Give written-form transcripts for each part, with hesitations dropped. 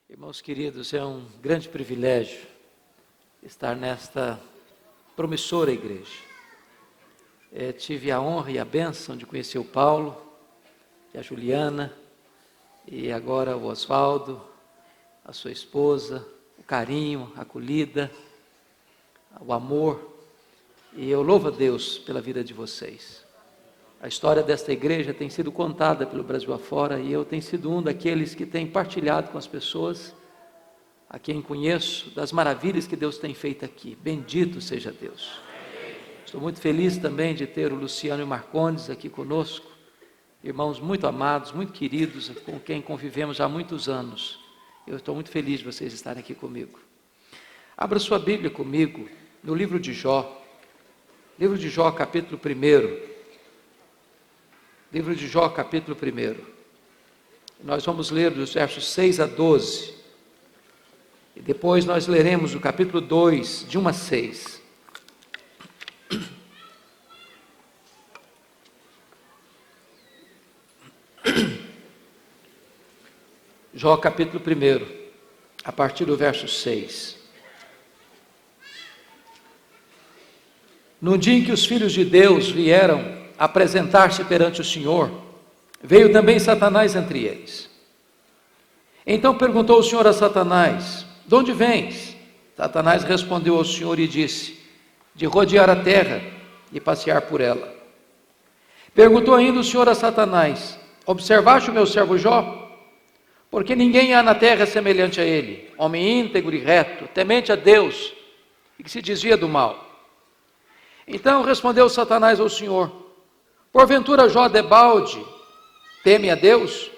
Irmãos queridos, é um grande privilégio estar nesta promissora igreja. Tive a honra e a bênção de conhecer o Paulo, e a Juliana, e agora o Osvaldo, a sua esposa, o carinho, a acolhida, o amor, e eu louvo a Deus pela vida de vocês. A história desta igreja tem sido contada pelo Brasil afora e eu tenho sido um daqueles que tem partilhado com as pessoas, a quem conheço, das maravilhas que Deus tem feito aqui. Bendito seja Deus. Estou muito feliz também de ter o Luciano e o Marcondes aqui conosco, irmãos muito amados, muito queridos, com quem convivemos há muitos anos. Eu estou muito feliz de vocês estarem aqui comigo. Abra sua Bíblia comigo no livro de Jó, capítulo 1. Livro de Jó, capítulo 1. Nós vamos ler dos versos 6 a 12. E depois nós leremos o capítulo 2, de 1 a 6. Jó, capítulo 1, a partir do verso 6. No dia em que os filhos de Deus vieram apresentar-se perante o Senhor, veio também Satanás entre eles. Então perguntou o Senhor a Satanás: de onde vens? Satanás respondeu ao Senhor e disse: de rodear a terra e passear por ela. Perguntou ainda o Senhor a Satanás: observaste o meu servo Jó? Porque ninguém há na terra semelhante a ele, homem íntegro e reto, temente a Deus e que se desvia do mal. Então respondeu Satanás ao Senhor: porventura Jó debalde teme a Deus?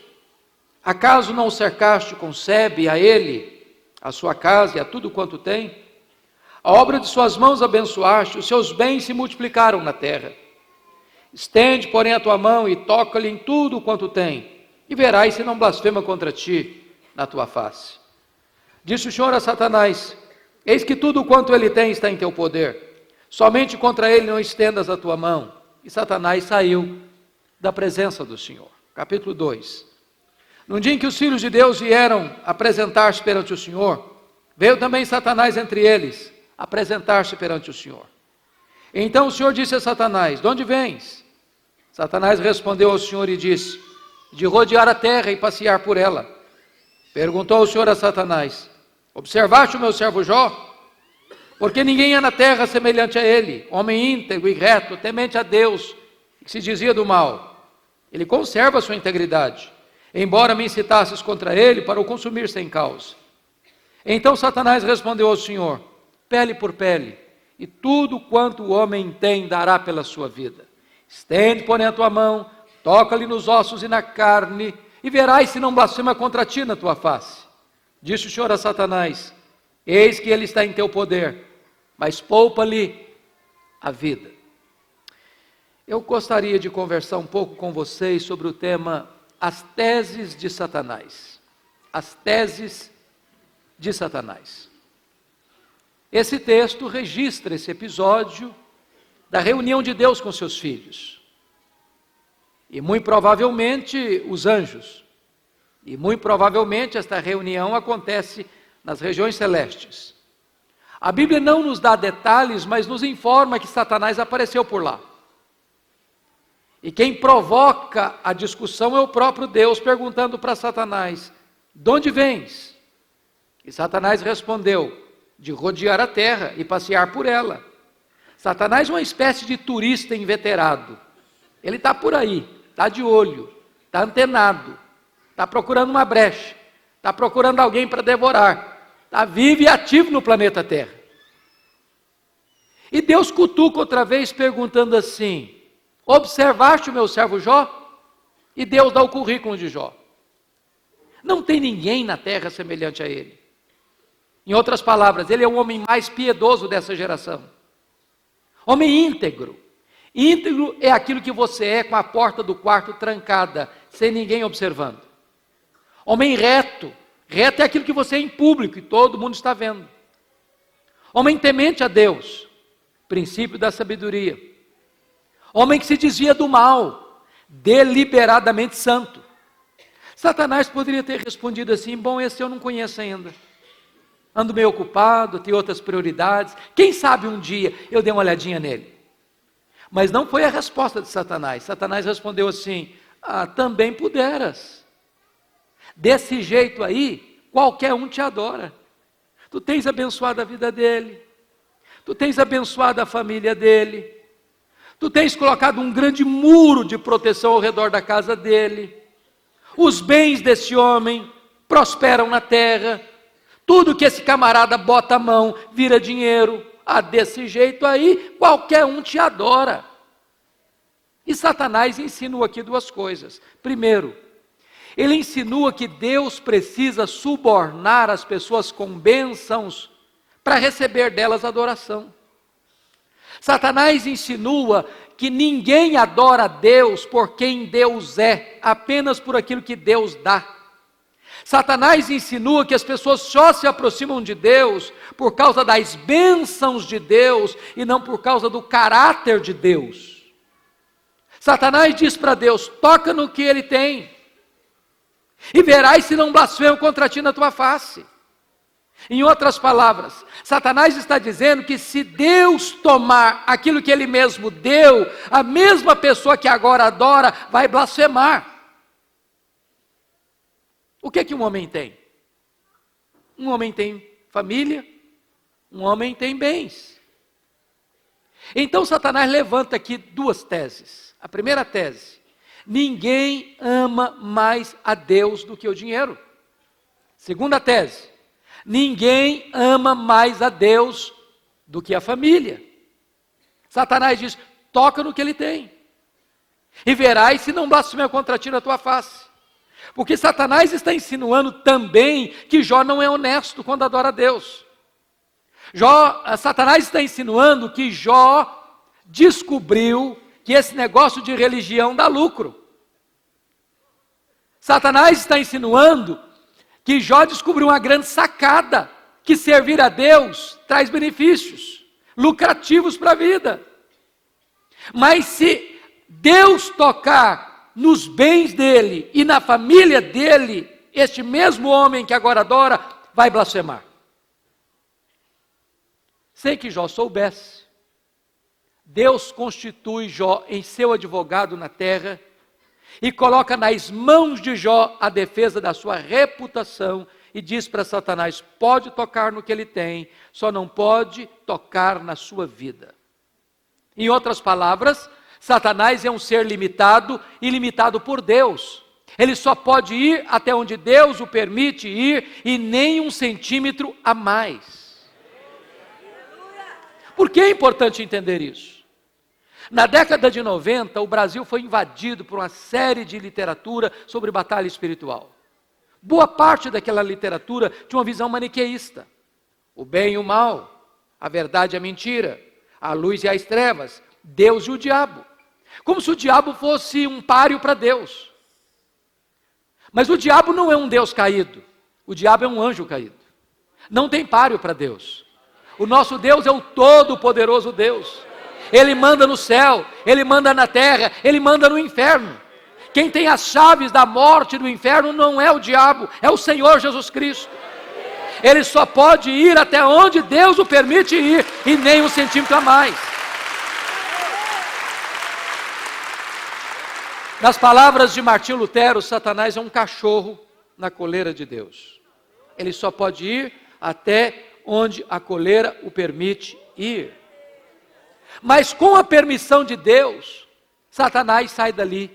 Acaso não o cercaste com sebe a ele, a sua casa e a tudo quanto tem? A obra de suas mãos abençoaste, os seus bens se multiplicaram na terra. Estende, porém, a tua mão e toca-lhe em tudo quanto tem, e verás se não blasfema contra ti na tua face. Disse o Senhor a Satanás: eis que tudo quanto ele tem está em teu poder, somente contra ele não estendas a tua mão. E Satanás saiu da presença do Senhor. Capítulo 2. No dia em que os filhos de Deus vieram apresentar-se perante o Senhor, veio também Satanás entre eles, apresentar-se perante o Senhor. Então o Senhor disse a Satanás: de onde vens? Satanás respondeu ao Senhor e disse: de rodear a terra e passear por ela. Perguntou o Senhor a Satanás: observaste o meu servo Jó? Porque ninguém há na terra semelhante a ele, homem íntegro e reto, temente a Deus, que se desvia do mal. Ele conserva a sua integridade, embora me incitasses contra ele para o consumir sem causa. Então Satanás respondeu ao Senhor: pele por pele, e tudo quanto o homem tem dará pela sua vida. Estende, porém, a tua mão, toca-lhe nos ossos e na carne, e verás se não blasfema contra ti na tua face. Disse o Senhor a Satanás: eis que ele está em teu poder, mas poupa-lhe a vida. Eu gostaria de conversar um pouco com vocês sobre o tema as teses de Satanás. As teses de Satanás. Esse texto registra esse episódio da reunião de Deus com seus filhos. E muito provavelmente os anjos. E muito provavelmente esta reunião acontece nas regiões celestes. A Bíblia não nos dá detalhes, mas nos informa que Satanás apareceu por lá. E quem provoca a discussão é o próprio Deus, perguntando para Satanás: de onde vens? E Satanás respondeu: de rodear a terra e passear por ela. Satanás é uma espécie de turista inveterado. Ele está por aí, está de olho, está antenado, está procurando uma brecha, está procurando alguém para devorar. Está vivo e ativo no planeta Terra. E Deus cutuca outra vez perguntando assim: observaste o meu servo Jó? E Deus dá o currículo de Jó. Não tem ninguém na terra semelhante a ele. Em outras palavras, ele é o homem mais piedoso dessa geração. Homem íntegro. Íntegro é aquilo que você é com a porta do quarto trancada, sem ninguém observando. Homem reto. Reto é aquilo que você é em público e todo mundo está vendo. Homem temente a Deus, princípio da sabedoria. Homem que se desvia do mal, deliberadamente santo. Satanás poderia ter respondido assim: bom, esse eu não conheço ainda. Ando meio ocupado, tenho outras prioridades. Quem sabe um dia eu dei uma olhadinha nele. Mas não foi a resposta de Satanás. Satanás respondeu assim: também puderas. Desse jeito aí, qualquer um te adora. Tu tens abençoado a vida dele. Tu tens abençoado a família dele. Tu tens colocado um grande muro de proteção ao redor da casa dele. Os bens desse homem prosperam na terra. Tudo que esse camarada bota a mão vira dinheiro. Desse jeito aí, qualquer um te adora. E Satanás insinua aqui duas coisas. Primeiro, ele insinua que Deus precisa subornar as pessoas com bênçãos para receber delas adoração. Satanás insinua que ninguém adora a Deus por quem Deus é, apenas por aquilo que Deus dá. Satanás insinua que as pessoas só se aproximam de Deus por causa das bênçãos de Deus e não por causa do caráter de Deus. Satanás diz para Deus: toca no que ele tem, e verás se não blasfemo contra ti na tua face. Em outras palavras, Satanás está dizendo que se Deus tomar aquilo que ele mesmo deu, a mesma pessoa que agora adora vai blasfemar. O que um homem tem? Um homem tem família, um homem tem bens. Então Satanás levanta aqui duas teses. A primeira tese: ninguém ama mais a Deus do que o dinheiro. Segunda tese: ninguém ama mais a Deus do que a família. Satanás diz: toca no que ele tem, e verás se não blasfemar contra ti na tua face. Porque Satanás está insinuando também que Jó não é honesto quando adora a Deus. Satanás está insinuando que Jó descobriu que esse negócio de religião dá lucro. Satanás está insinuando que Jó descobriu uma grande sacada, que servir a Deus traz benefícios lucrativos para a vida. Mas se Deus tocar nos bens dele e na família dele, este mesmo homem que agora adora vai blasfemar. Sem que Jó soubesse, Deus constitui Jó em seu advogado na terra e coloca nas mãos de Jó a defesa da sua reputação e diz para Satanás: pode tocar no que ele tem, só não pode tocar na sua vida. Em outras palavras, Satanás é um ser limitado e limitado por Deus. Ele só pode ir até onde Deus o permite ir e nem 1 centímetro a mais. Por que é importante entender isso? Na década de 90, o Brasil foi invadido por uma série de literatura sobre batalha espiritual. Boa parte daquela literatura tinha uma visão maniqueísta. O bem e o mal, a verdade e a mentira, a luz e as trevas, Deus e o diabo. Como se o diabo fosse um páreo para Deus. Mas o diabo não é um Deus caído. O diabo é um anjo caído. Não tem páreo para Deus. O nosso Deus é o todo-poderoso Deus. Ele manda no céu, Ele manda na terra, Ele manda no inferno. Quem tem as chaves da morte e do inferno não é o diabo, é o Senhor Jesus Cristo. Ele só pode ir até onde Deus o permite ir, e nem 1 centímetro a mais. Nas palavras de Martinho Lutero, Satanás é um cachorro na coleira de Deus. Ele só pode ir até onde a coleira o permite ir. Mas com a permissão de Deus, Satanás sai dali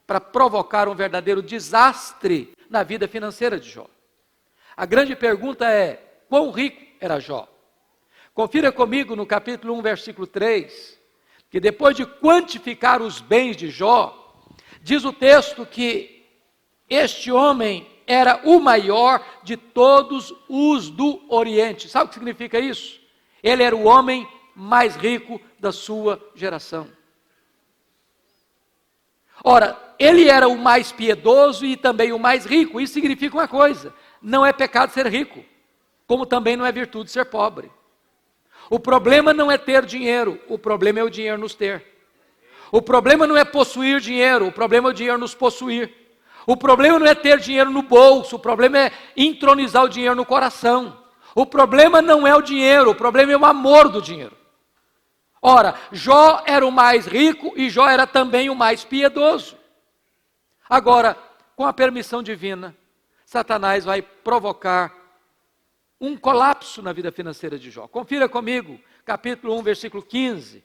para provocar um verdadeiro desastre na vida financeira de Jó. A grande pergunta é: quão rico era Jó? Confira comigo no capítulo 1, versículo 3, que depois de quantificar os bens de Jó, diz o texto que este homem era o maior de todos os do Oriente. Sabe o que significa isso? Ele era o homem mais rico da sua geração. Ora, ele era o mais piedoso e também o mais rico. Isso significa uma coisa: não é pecado ser rico, como também não é virtude ser pobre. O problema não é ter dinheiro, o problema é o dinheiro nos ter. O problema não é possuir dinheiro, o problema é o dinheiro nos possuir. O problema não é ter dinheiro no bolso, o problema é entronizar o dinheiro no coração. O problema não é o dinheiro, o problema é o amor do dinheiro. Ora, Jó era o mais rico e Jó era também o mais piedoso. Agora, com a permissão divina, Satanás vai provocar um colapso na vida financeira de Jó. Confira comigo, capítulo 1, versículo 15,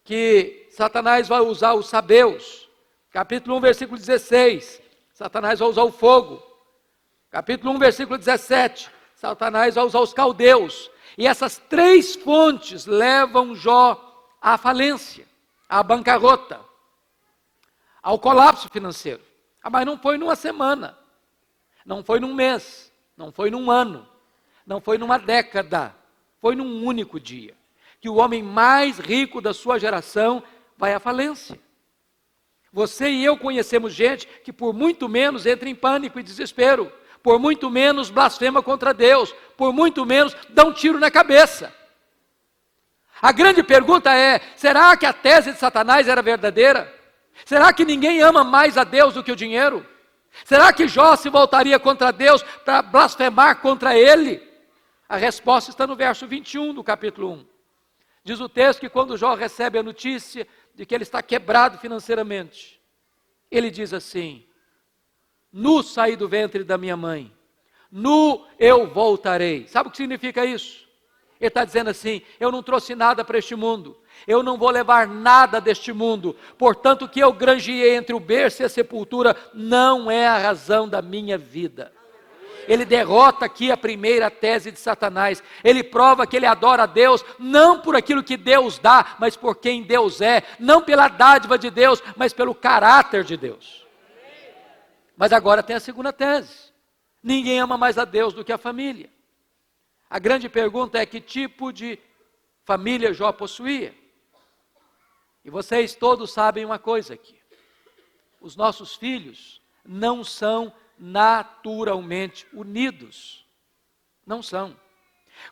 que Satanás vai usar os sabeus. Capítulo 1, versículo 16, Satanás vai usar o fogo. Capítulo 1, versículo 17, Satanás vai usar os caldeus. E essas três fontes levam Jó à falência, à bancarrota, ao colapso financeiro. Mas não foi numa semana, não foi num mês, não foi num ano, não foi numa década, foi num único dia, que o homem mais rico da sua geração vai à falência. Você e eu conhecemos gente que por muito menos entra em pânico e desespero, por muito menos blasfema contra Deus, por muito menos dá um tiro na cabeça. A grande pergunta é, será que a tese de Satanás era verdadeira? Será que ninguém ama mais a Deus do que o dinheiro? Será que Jó se voltaria contra Deus para blasfemar contra ele? A resposta está no verso 21 do capítulo 1. Diz o texto que quando Jó recebe a notícia de que ele está quebrado financeiramente, ele diz assim: nu saí do ventre da minha mãe, nu eu voltarei. Sabe o que significa isso? Ele está dizendo assim, eu não trouxe nada para este mundo, eu não vou levar nada deste mundo, portanto o que eu granjeei entre o berço e a sepultura não é a razão da minha vida. Ele derrota aqui a primeira tese de Satanás, ele prova que ele adora a Deus, não por aquilo que Deus dá, mas por quem Deus é, não pela dádiva de Deus, mas pelo caráter de Deus. Mas agora tem a segunda tese, ninguém ama mais a Deus do que a família. A grande pergunta é que tipo de família Jó possuía? E vocês todos sabem uma coisa aqui, os nossos filhos não são naturalmente unidos, não são.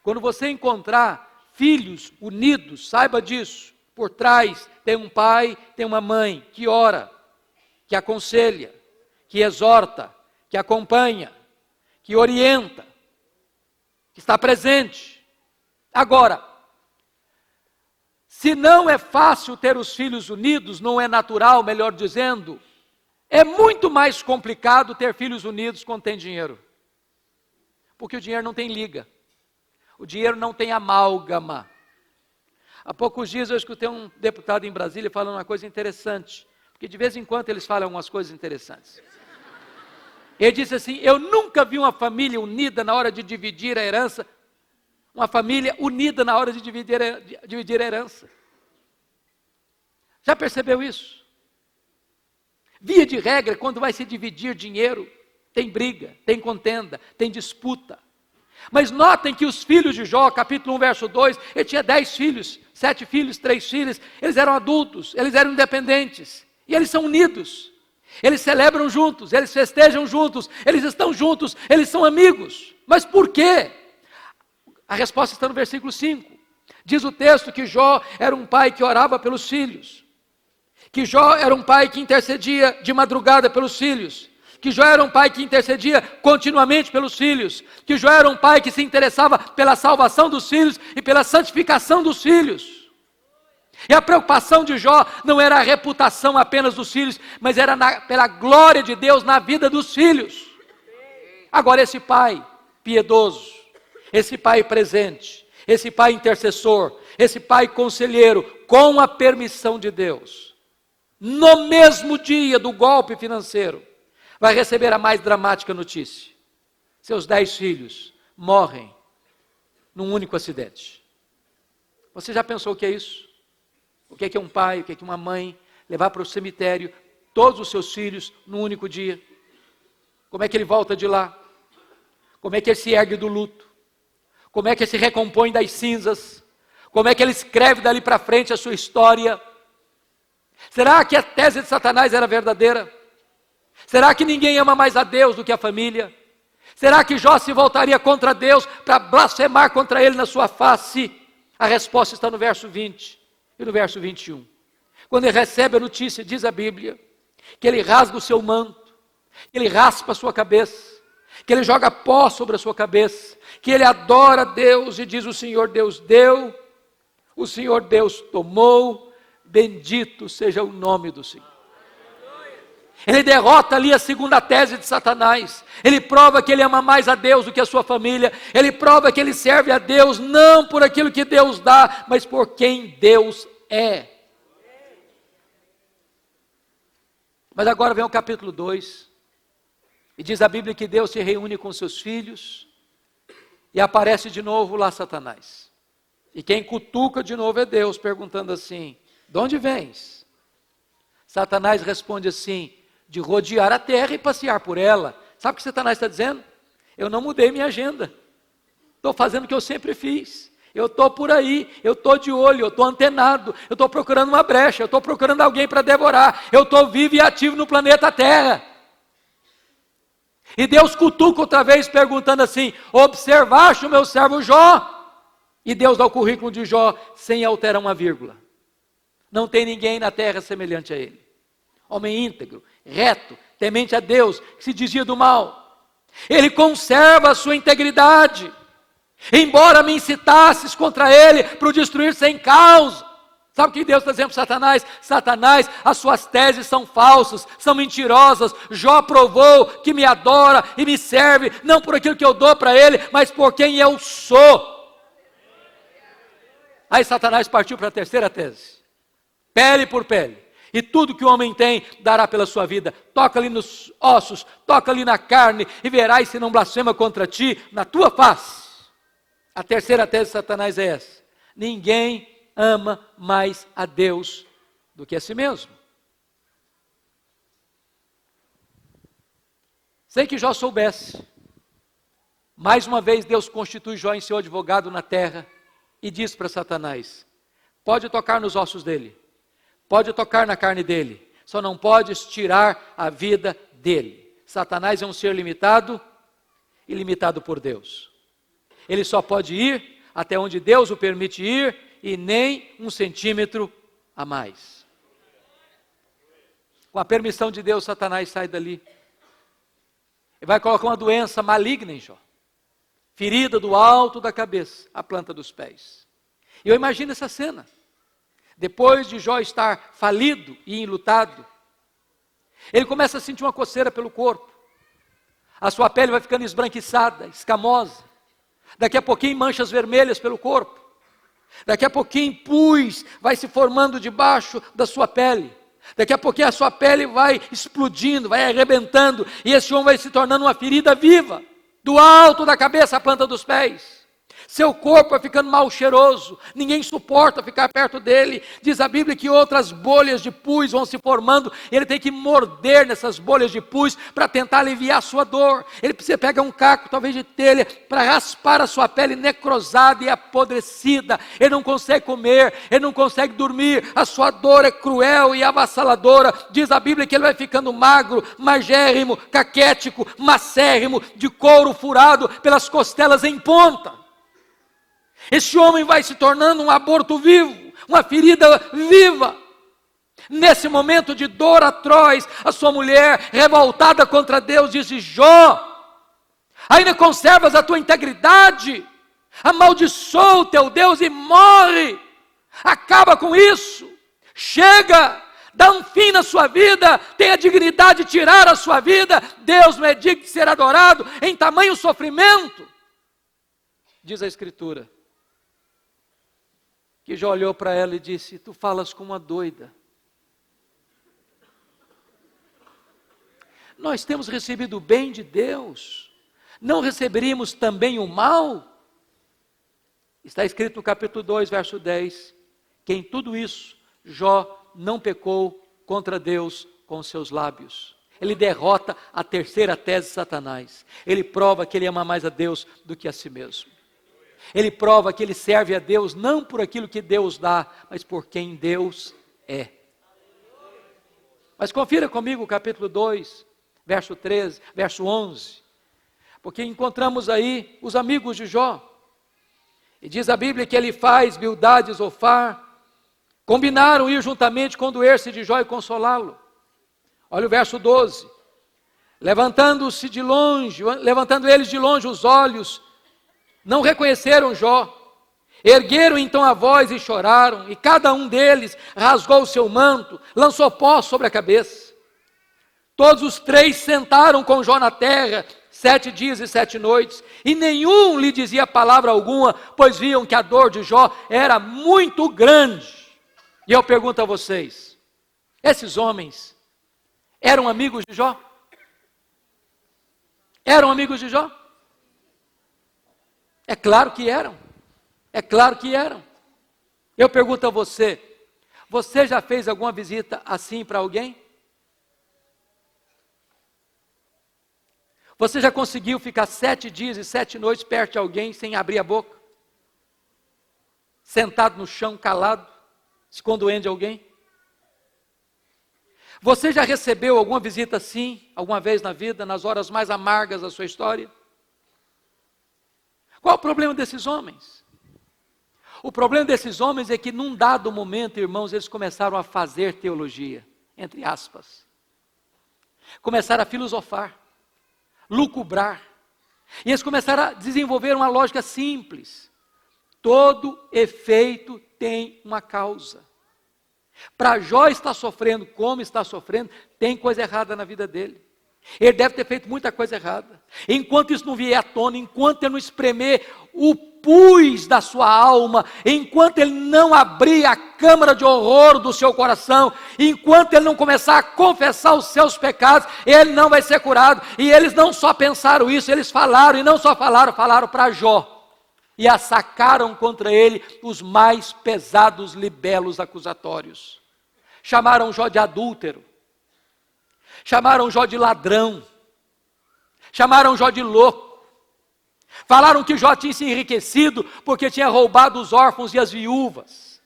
Quando você encontrar filhos unidos, saiba disso, por trás tem um pai, tem uma mãe que ora, que aconselha, que exorta, que acompanha, que orienta, que está presente. Agora, se não é fácil ter os filhos unidos, não é natural, melhor dizendo, é muito mais complicado ter filhos unidos quando tem dinheiro. Porque o dinheiro não tem liga, o dinheiro não tem amálgama. Há poucos dias eu escutei um deputado em Brasília falando uma coisa interessante, porque de vez em quando eles falam umas coisas interessantes. Ele disse assim, eu nunca vi uma família unida na hora de dividir a herança, uma família unida na hora de dividir a herança. Já percebeu isso? Via de regra, quando vai se dividir dinheiro, tem briga, tem contenda, tem disputa. Mas notem que os filhos de Jó, capítulo 1, verso 2, ele tinha 10 filhos, 7 filhos, 3 filhos, eles eram adultos, eles eram independentes, e eles são unidos. Eles celebram juntos, eles festejam juntos, eles estão juntos, eles são amigos. Mas por quê? A resposta está no versículo 5. Diz o texto que Jó era um pai que orava pelos filhos, que Jó era um pai que intercedia de madrugada pelos filhos, que Jó era um pai que intercedia continuamente pelos filhos, que Jó era um pai que se interessava pela salvação dos filhos e pela santificação dos filhos. E a preocupação de Jó não era a reputação apenas dos filhos, mas era pela glória de Deus na vida dos filhos. Agora esse pai piedoso, esse pai presente, esse pai intercessor, esse pai conselheiro, com a permissão de Deus, no mesmo dia do golpe financeiro, vai receber a mais dramática notícia. Seus 10 filhos morrem num único acidente. Você já pensou o que é isso? O que é um pai, o que é uma mãe, levar para o cemitério todos os seus filhos num único dia? Como é que ele volta de lá? Como é que ele se ergue do luto? Como é que ele se recompõe das cinzas? Como é que ele escreve dali para frente a sua história? Será que a tese de Satanás era verdadeira? Será que ninguém ama mais a Deus do que a família? Será que Jó se voltaria contra Deus para blasfemar contra ele na sua face? A resposta está no verso 20 e no verso 21. Quando ele recebe a notícia, diz a Bíblia, que ele rasga o seu manto, que ele raspa a sua cabeça, que ele joga pó sobre a sua cabeça, que ele adora a Deus e diz: o Senhor Deus deu, o Senhor Deus tomou, bendito seja o nome do Senhor. Ele derrota ali a segunda tese de Satanás. Ele prova que ele ama mais a Deus do que a sua família. Ele prova que ele serve a Deus não por aquilo que Deus dá, mas por quem Deus é. Mas agora vem o capítulo 2, e diz a Bíblia que Deus se reúne com seus filhos, e aparece de novo lá Satanás. E quem cutuca de novo é Deus, perguntando assim: de onde vens? Satanás responde assim: de rodear a terra e passear por ela. Sabe o que Satanás está dizendo? Eu não mudei minha agenda, estou fazendo o que eu sempre fiz. Eu estou por aí, eu estou de olho, eu estou antenado, eu estou procurando uma brecha, eu estou procurando alguém para devorar, eu estou vivo e ativo no planeta Terra. E Deus cutuca outra vez perguntando assim: observaste o meu servo Jó? E Deus dá o currículo de Jó sem alterar uma vírgula. Não tem ninguém na terra semelhante a ele. Homem íntegro, reto, temente a Deus, que se desvia do mal. Ele conserva a sua integridade. Embora me incitasses contra ele para o destruir sem causa. Sabe o que Deus está dizendo para Satanás? Satanás, as suas teses são falsas, são mentirosas. Jó provou que me adora e me serve, não por aquilo que eu dou para ele, mas por quem eu sou. Aí Satanás partiu para a terceira tese. Pele por pele. E tudo que o homem tem, dará pela sua vida. Toca ali nos ossos, toca ali na carne, e verás se não blasfema contra ti na tua face. A terceira tese de Satanás é essa: ninguém ama mais a Deus do que a si mesmo. Sem que Jó soubesse, mais uma vez Deus constitui Jó em seu advogado na terra, e diz para Satanás: pode tocar nos ossos dele, pode tocar na carne dele, só não podes tirar a vida dele. Satanás é um ser limitado e limitado por Deus. Ele só pode ir até onde Deus o permite ir, e nem 1 centímetro a mais. Com a permissão de Deus, Satanás sai dali. Ele vai colocar uma doença maligna em Jó. Ferida do alto da cabeça à planta dos pés. E eu imagino essa cena. Depois de Jó estar falido e enlutado, ele começa a sentir uma coceira pelo corpo. A sua pele vai ficando esbranquiçada, escamosa. Daqui a pouquinho manchas vermelhas pelo corpo. Daqui a pouquinho pus vai se formando debaixo da sua pele. Daqui a pouquinho a sua pele vai explodindo, vai arrebentando. E esse homem vai se tornando uma ferida viva. Do alto da cabeça à planta dos pés. Seu corpo vai ficando mal cheiroso, ninguém suporta ficar perto dele. Diz a Bíblia que outras bolhas de pus vão se formando, e ele tem que morder nessas bolhas de pus para tentar aliviar a sua dor. Ele precisa pegar um caco, talvez de telha, para raspar a sua pele necrosada e apodrecida. Ele não consegue comer, ele não consegue dormir, a sua dor é cruel e avassaladora. Diz a Bíblia que ele vai ficando magro, magérrimo, caquético, macérrimo, de couro furado, pelas costelas em ponta. Esse homem vai se tornando um aborto vivo, uma ferida viva. Nesse momento de dor atroz, a sua mulher, revoltada contra Deus, disse: Jó, ainda conservas a tua integridade? Amaldiçoa o teu Deus e morre. Acaba com isso. Chega, dá um fim na sua vida, tem a dignidade de tirar a sua vida. Deus não é digno de ser adorado em tamanho sofrimento. Diz a Escritura que Jó olhou para ela e disse: tu falas como uma doida. Nós temos recebido o bem de Deus, não receberíamos também o mal? Está escrito no capítulo 2, verso 10, que em tudo isso, Jó não pecou contra Deus com seus lábios. Ele derrota a terceira tese de Satanás. Ele prova que ele ama mais a Deus do que a si mesmo. Ele prova que ele serve a Deus não por aquilo que Deus dá, mas por quem Deus é. Mas confira comigo o capítulo 2, verso 13, verso 11. Porque encontramos aí os amigos de Jó. E diz a Bíblia que Elifaz, Bildade e Zofar combinaram ir juntamente condoer-se de Jó e consolá-lo. Olha o verso 12. Levantando-se de longe, levantando eles de longe os olhos, não reconheceram Jó. Ergueram então a voz e choraram, e cada um deles rasgou o seu manto, lançou pó sobre a cabeça. Todos os três sentaram com Jó na terra, 7 dias e 7 noites, e nenhum lhe dizia palavra alguma, pois viam que a dor de Jó era muito grande. E eu pergunto a vocês, esses homens eram amigos de Jó? Eram amigos de Jó? É claro que eram. É claro que eram. Eu pergunto a você, você já fez alguma visita assim para alguém? Você já conseguiu ficar 7 dias e 7 noites perto de alguém sem abrir a boca? Sentado no chão, calado, se condoendo de alguém? Você já recebeu alguma visita assim, alguma vez na vida, nas horas mais amargas da sua história? Qual o problema desses homens? O problema desses homens é que num dado momento, irmãos, eles começaram a fazer teologia, entre aspas. Começaram a filosofar, lucubrar. E eles começaram a desenvolver uma lógica simples. Todo efeito tem uma causa. Para Jó estar sofrendo como está sofrendo, tem coisa errada na vida dele. Ele deve ter feito muita coisa errada. Enquanto isso não vier à tona, enquanto ele não espremer o pus da sua alma, enquanto ele não abrir a câmara de horror do seu coração, enquanto ele não começar a confessar os seus pecados, ele não vai ser curado. E eles não só pensaram isso, eles falaram, e não só falaram, falaram para Jó. E assacaram contra ele os mais pesados libelos acusatórios. Chamaram Jó de adúltero. Chamaram Jó de ladrão. Chamaram Jó de louco. Falaram que Jó tinha se enriquecido porque tinha roubado os órfãos e as viúvas.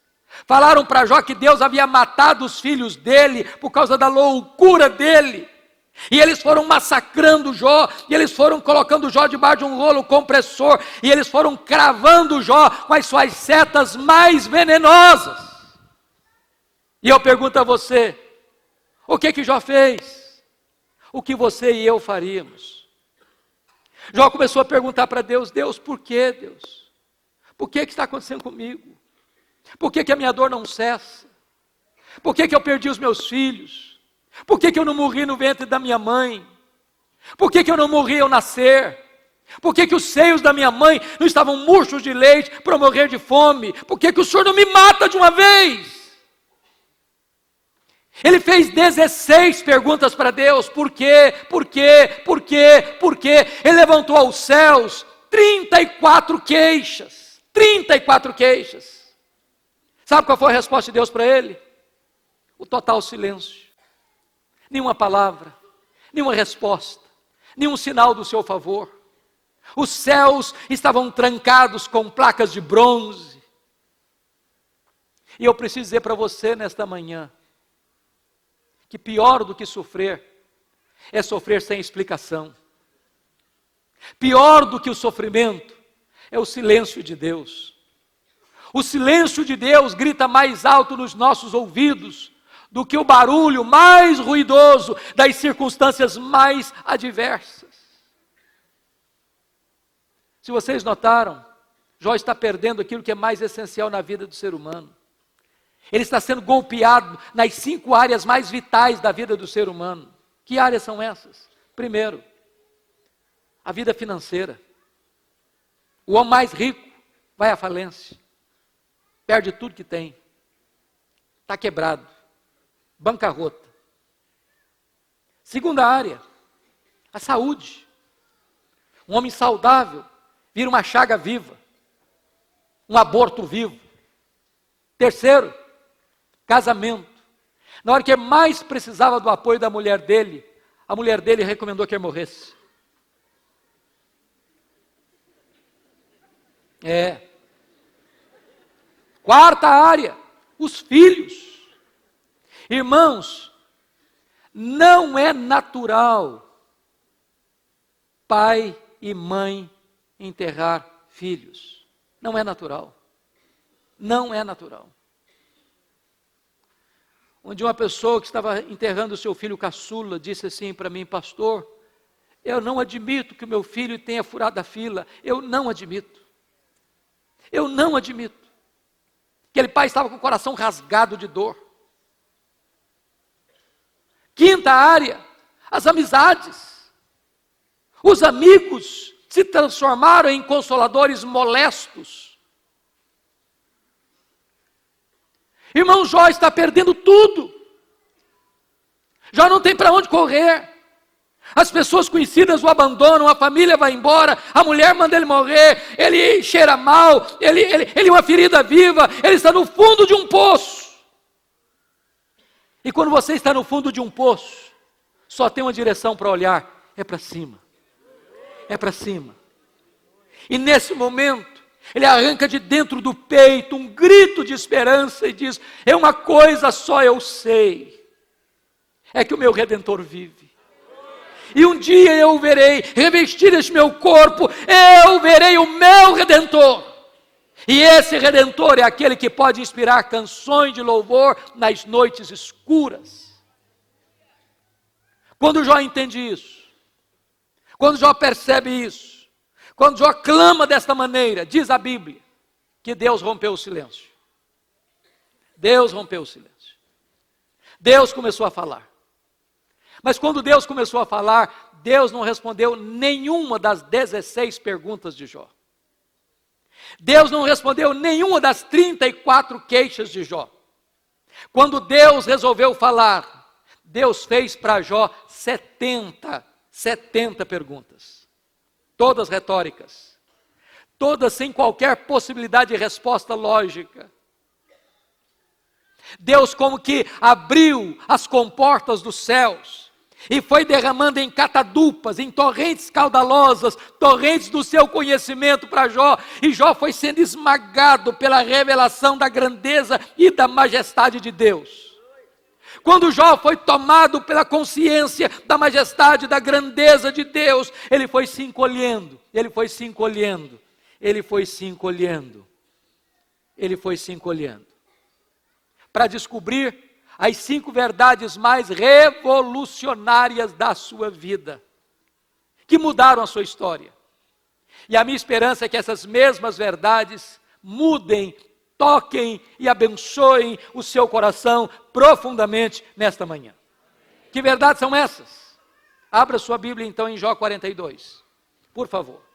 Falaram para Jó que Deus havia matado os filhos dele por causa da loucura dele. E eles foram massacrando Jó, e eles foram colocando Jó debaixo de um rolo compressor, e eles foram cravando Jó com as suas setas mais venenosas. E eu pergunto a você, o que Jó fez? O que você e eu faríamos? Jó começou a perguntar para Deus, Deus, por que Deus? Por que está acontecendo comigo? Por que a minha dor não cessa? Por que eu perdi os meus filhos? Por que eu não morri no ventre da minha mãe? Por que eu não morri ao nascer? Por que os seios da minha mãe não estavam murchos de leite para eu morrer de fome? Por que o Senhor não me mata de uma vez? Ele fez 16 perguntas para Deus, por quê, por quê, por quê, por quê? Ele levantou aos céus 34 queixas, 34 queixas. Sabe qual foi a resposta de Deus para ele? O total silêncio. Nenhuma palavra, nenhuma resposta, nenhum sinal do seu favor. Os céus estavam trancados com placas de bronze. E eu preciso dizer para você nesta manhã, que pior do que sofrer, é sofrer sem explicação. Pior do que o sofrimento, é o silêncio de Deus. O silêncio de Deus grita mais alto nos nossos ouvidos, do que o barulho mais ruidoso das circunstâncias mais adversas. Se vocês notaram, Jó está perdendo aquilo que é mais essencial na vida do ser humano. Ele está sendo golpeado nas 5 áreas mais vitais da vida do ser humano. Que áreas são essas? Primeiro, a vida financeira. O homem mais rico vai à falência, perde tudo que tem, está quebrado. Bancarrota. Segunda área, a saúde. Um homem saudável vira uma chaga viva, um aborto vivo. Terceiro, casamento. Na hora que ele mais precisava do apoio da mulher dele, a mulher dele recomendou que ele morresse. Quarta área, os filhos. Irmãos, não é natural pai e mãe enterrar filhos. Não é natural. Não é natural. Onde uma pessoa que estava enterrando o seu filho caçula disse assim para mim, pastor, Eu não admito que o meu filho tenha furado a fila. Eu não admito. Eu não admito. Aquele pai estava com o coração rasgado de dor. Quinta área, as amizades. Os amigos se transformaram em consoladores molestos. Irmão, Jó está perdendo tudo. Jó não tem para onde correr. As pessoas conhecidas o abandonam, a família vai embora, a mulher manda ele morrer, ele cheira mal, ele é uma ferida viva, ele está no fundo de um poço. E quando você está no fundo de um poço, só tem uma direção para olhar, é para cima. É para cima. E nesse momento, ele arranca de dentro do peito um grito de esperança e diz: é uma coisa só eu sei, é que o meu Redentor vive. E um dia eu o verei, revestir este meu corpo, eu verei o meu Redentor. E esse Redentor é aquele que pode inspirar canções de louvor nas noites escuras. Quando Jó entende isso, quando Jó percebe isso, quando Jó clama desta maneira, diz a Bíblia, que Deus rompeu o silêncio. Deus rompeu o silêncio. Deus começou a falar. Mas quando Deus começou a falar, Deus não respondeu nenhuma das 16 perguntas de Jó. Deus não respondeu nenhuma das 34 queixas de Jó. Quando Deus resolveu falar, Deus fez para Jó 70 perguntas. Todas retóricas. Todas sem qualquer possibilidade de resposta lógica. Deus como que abriu as comportas dos céus e foi derramando em catadupas, em torrentes caudalosas, torrentes do seu conhecimento para Jó, e Jó foi sendo esmagado pela revelação da grandeza e da majestade de Deus. Quando Jó foi tomado pela consciência da majestade e da grandeza de Deus, ele foi se encolhendo, ele foi se encolhendo, ele foi se encolhendo, ele foi se encolhendo, para descobrir as 5 verdades mais revolucionárias da sua vida, que mudaram a sua história. E a minha esperança é que essas mesmas verdades mudem, toquem e abençoem o seu coração profundamente nesta manhã. Que verdades são essas? Abra sua Bíblia então em Jó 42, por favor.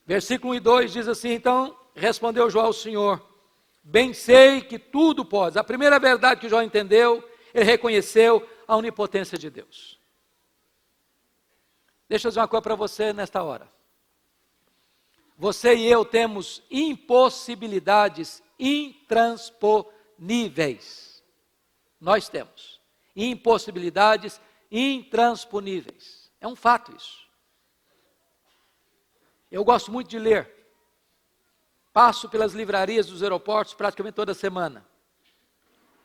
Versículo 1 e 2 diz assim: então respondeu Jó ao Senhor: bem sei que tudo podes. A primeira verdade que Jó entendeu, ele reconheceu a onipotência de Deus. Deixa eu dizer uma coisa para você nesta hora. Você e eu temos impossibilidades intransponíveis. Nós temos impossibilidades intransponíveis. É um fato isso. Eu gosto muito de ler. Passo pelas livrarias dos aeroportos praticamente toda semana.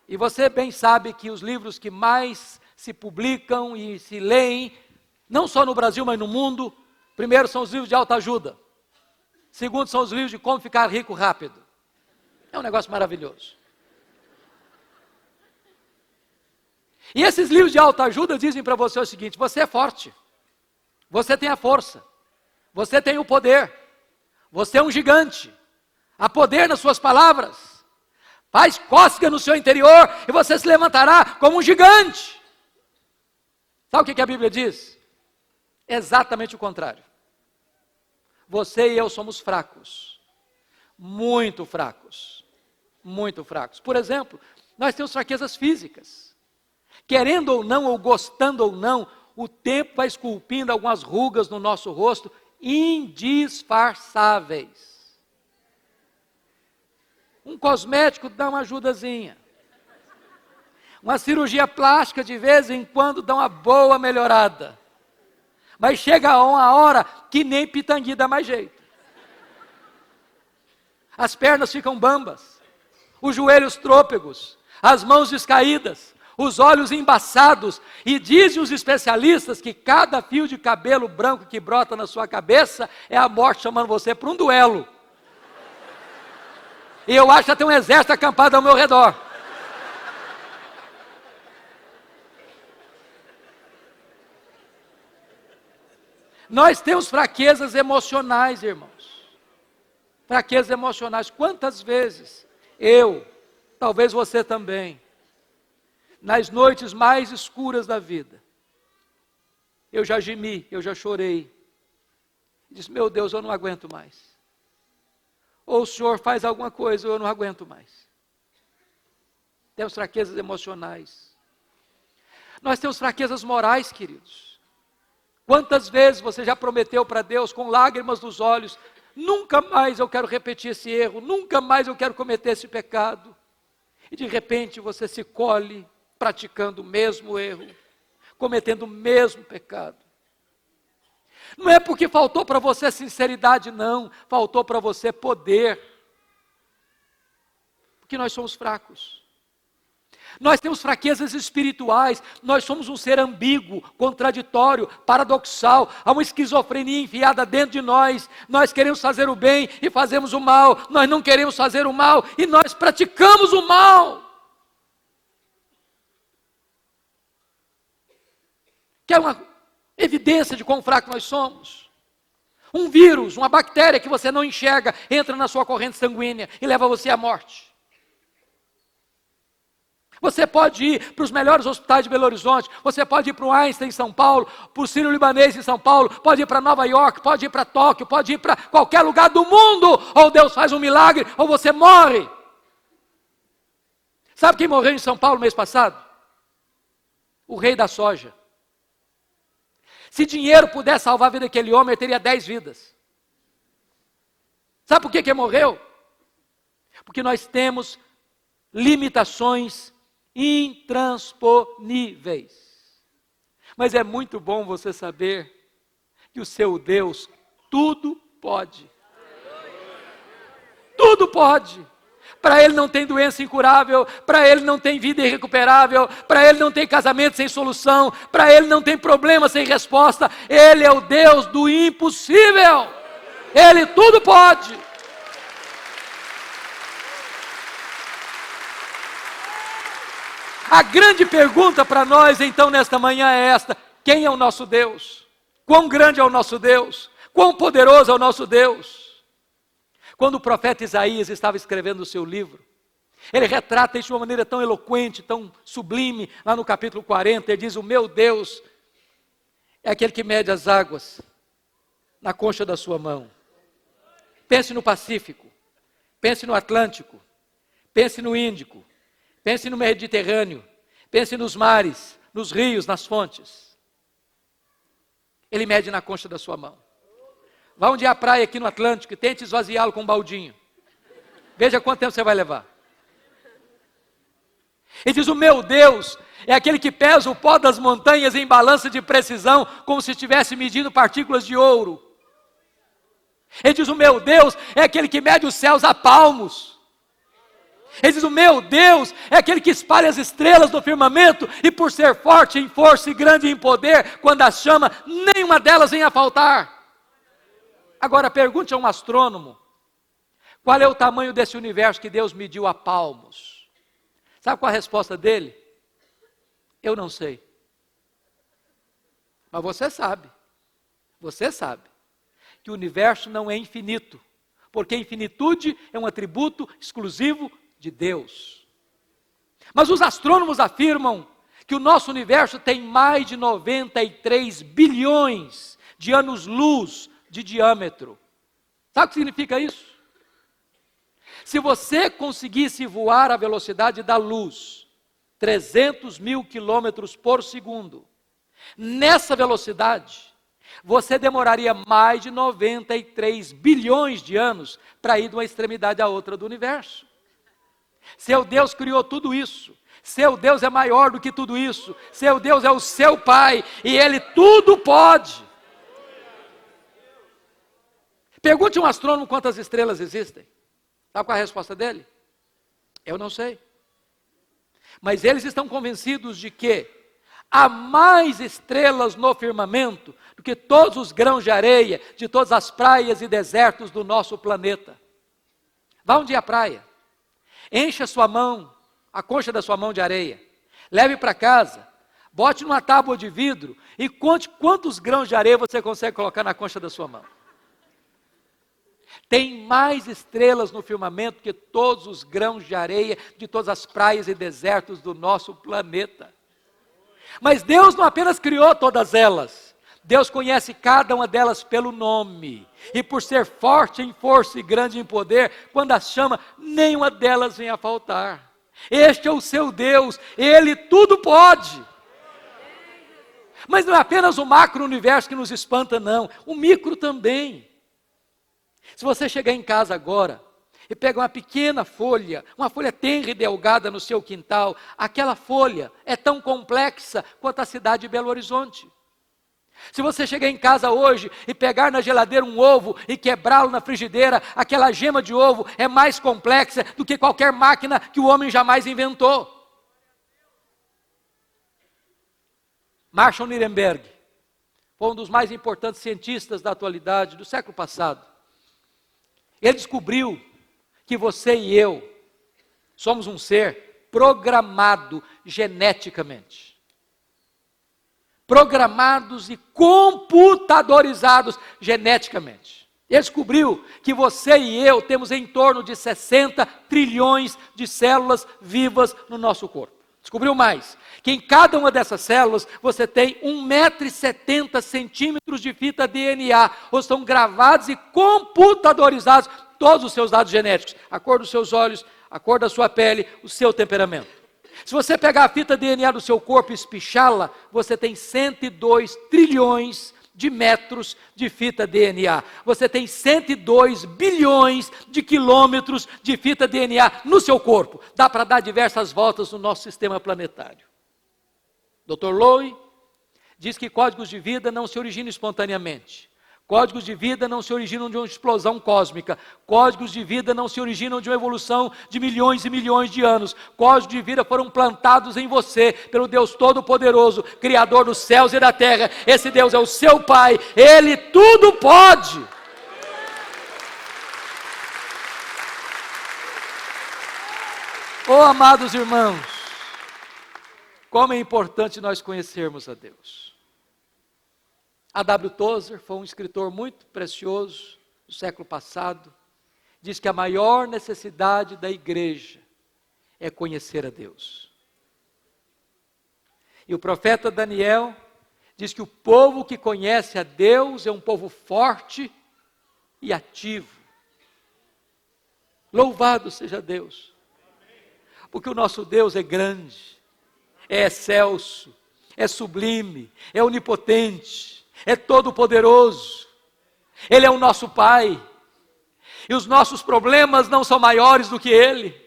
E você bem sabe que os livros que mais se publicam e se leem, não só no Brasil, mas no mundo, primeiro são os livros de autoajuda. Segundo são os livros de como ficar rico rápido. É um negócio maravilhoso. E esses livros de autoajuda dizem para você o seguinte: você é forte, você tem a força, você tem o poder, você é um gigante, há poder nas suas palavras, faz cócega no seu interior e você se levantará como um gigante. Sabe o que a Bíblia diz? Exatamente o contrário. Você e eu somos fracos, muito fracos, muito fracos. Por exemplo, nós temos fraquezas físicas. Querendo ou não, ou gostando ou não, o tempo vai esculpindo algumas rugas no nosso rosto, indisfarçáveis. Um cosmético dá uma ajudazinha. Uma cirurgia plástica de vez em quando dá uma boa melhorada. Mas chega uma hora que nem pitangui dá mais jeito. As pernas ficam bambas, os joelhos trôpegos, as mãos descaídas, os olhos embaçados, e dizem os especialistas que cada fio de cabelo branco que brota na sua cabeça é a morte chamando você para um duelo. e eu acho que tem um exército acampado ao meu redor. Nós temos fraquezas emocionais, irmãos. Fraquezas emocionais. Quantas vezes eu, talvez você também, nas noites mais escuras da vida, eu já gemi, eu já chorei. Disse, meu Deus, eu não aguento mais. Ou o Senhor faz alguma coisa, ou eu não aguento mais. Temos fraquezas emocionais. Nós temos fraquezas morais, queridos. Quantas vezes você já prometeu para Deus, com lágrimas nos olhos, nunca mais eu quero repetir esse erro, nunca mais eu quero cometer esse pecado. E de repente você se colhe praticando o mesmo erro, cometendo o mesmo pecado. Não é porque faltou para você sinceridade, não, faltou para você poder. Porque nós somos fracos. Nós temos fraquezas espirituais, nós somos um ser ambíguo, contraditório, paradoxal, há uma esquizofrenia enfiada dentro de nós. Nós queremos fazer o bem e fazemos o mal, nós não queremos fazer o mal e nós praticamos o mal. Quer uma evidência de quão fraco nós somos? Um vírus, uma bactéria que você não enxerga, entra na sua corrente sanguínea e leva você à morte. Você pode ir para os melhores hospitais de Belo Horizonte, você pode ir para o Einstein em São Paulo, para o Sírio-Libanês em São Paulo, pode ir para Nova York, pode ir para Tóquio, pode ir para qualquer lugar do mundo, ou Deus faz um milagre, ou você morre. Sabe quem morreu em São Paulo mês passado? O rei da soja. Se dinheiro pudesse salvar a vida daquele homem, ele teria 10 vidas. Sabe por que ele morreu? Porque nós temos limitações intransponíveis. Mas é muito bom você saber que o seu Deus tudo pode. Tudo pode. Para Ele não tem doença incurável, para Ele não tem vida irrecuperável, para Ele não tem casamento sem solução, para Ele não tem problema sem resposta. Ele é o Deus do impossível. Ele tudo pode. A grande pergunta para nós, então, nesta manhã é esta: quem é o nosso Deus? Quão grande é o nosso Deus? Quão poderoso é o nosso Deus? Quando o profeta Isaías estava escrevendo o seu livro, ele retrata isso de uma maneira tão eloquente, tão sublime, lá no capítulo 40, ele diz, o meu Deus é aquele que mede as águas na concha da sua mão. Pense no Pacífico, pense no Atlântico, pense no Índico, pense no Mediterrâneo, pense nos mares, nos rios, nas fontes. Ele mede na concha da sua mão. Vá um dia à praia aqui no Atlântico e tente esvaziá-lo com um baldinho. Veja quanto tempo você vai levar. Ele diz, o meu Deus é aquele que pesa o pó das montanhas em balança de precisão, como se estivesse medindo partículas de ouro. Ele diz, o meu Deus é aquele que mede os céus a palmos. Ele diz, o meu Deus é aquele que espalha as estrelas no firmamento, e por ser forte em força e grande em poder, quando as chama, nenhuma delas vem a faltar. Agora pergunte a um astrônomo, qual é o tamanho desse universo que Deus mediu a palmos? Sabe qual a resposta dele? Eu não sei. Mas você sabe que o universo não é infinito, porque a infinitude é um atributo exclusivo de Deus. Mas os astrônomos afirmam que o nosso universo tem mais de 93 bilhões de anos-luz de diâmetro. Sabe o que significa isso? Se você conseguisse voar à velocidade da luz, 300 mil quilômetros por segundo, nessa velocidade, você demoraria mais de 93 bilhões de anos para ir de uma extremidade à outra do universo. Seu Deus criou tudo isso. Seu Deus é maior do que tudo isso. Seu Deus é o seu Pai e Ele tudo pode. Pergunte a um astrônomo quantas estrelas existem. Sabe qual é a resposta dele? Eu não sei. Mas eles estão convencidos de que há mais estrelas no firmamento do que todos os grãos de areia de todas as praias e desertos do nosso planeta. Vá um dia à praia. Encha a sua mão, a concha da sua mão de areia. Leve para casa, bote numa tábua de vidro e conte quantos grãos de areia você consegue colocar na concha da sua mão. Tem mais estrelas no firmamento que todos os grãos de areia de todas as praias e desertos do nosso planeta. Mas Deus não apenas criou todas elas, Deus conhece cada uma delas pelo nome. E por ser forte em força e grande em poder, quando as chama, nenhuma delas vem a faltar. Este é o seu Deus, Ele tudo pode. Mas não é apenas o macro-universo que nos espanta, não, o micro também. Se você chegar em casa agora e pegar uma pequena folha, uma folha tenra e delgada no seu quintal, aquela folha é tão complexa quanto a cidade de Belo Horizonte. Se você chegar em casa hoje e pegar na geladeira um ovo e quebrá-lo na frigideira, aquela gema de ovo é mais complexa do que qualquer máquina que o homem jamais inventou. Marshall Nirenberg foi um dos mais importantes cientistas da atualidade, do século passado. Ele descobriu que você e eu somos um ser programado geneticamente. Programados e computadorizados geneticamente. Ele descobriu que você e eu temos em torno de 60 trilhões de células vivas no nosso corpo. Descobriu mais, que em cada uma dessas células você tem 1,70 m de fita DNA, ou estão gravados e computadorizados todos os seus dados genéticos, a cor dos seus olhos, a cor da sua pele, o seu temperamento. Se você pegar a fita DNA do seu corpo e espichá-la, você tem 102 trilhões de metros de fita DNA. Você tem 102 bilhões de quilômetros de fita DNA no seu corpo. Dá para dar diversas voltas no nosso sistema planetário. Dr. Lowe diz que códigos de vida não se originam espontaneamente. Códigos de vida não se originam de uma explosão cósmica. Códigos de vida não se originam de uma evolução de milhões e milhões de anos. Códigos de vida foram plantados em você pelo Deus Todo-Poderoso, Criador dos céus e da terra. Esse Deus é o seu Pai, Ele tudo pode. Oh, amados irmãos, como é importante nós conhecermos a Deus. A W. Tozer foi um escritor muito precioso do século passado. Diz que a maior necessidade da igreja é conhecer a Deus. E o profeta Daniel diz que o povo que conhece a Deus é um povo forte e ativo. Louvado seja Deus. Porque o nosso Deus é grande, é excelso, é sublime, é onipotente, é todo-poderoso. Ele é o nosso Pai. E os nossos problemas não são maiores do que Ele.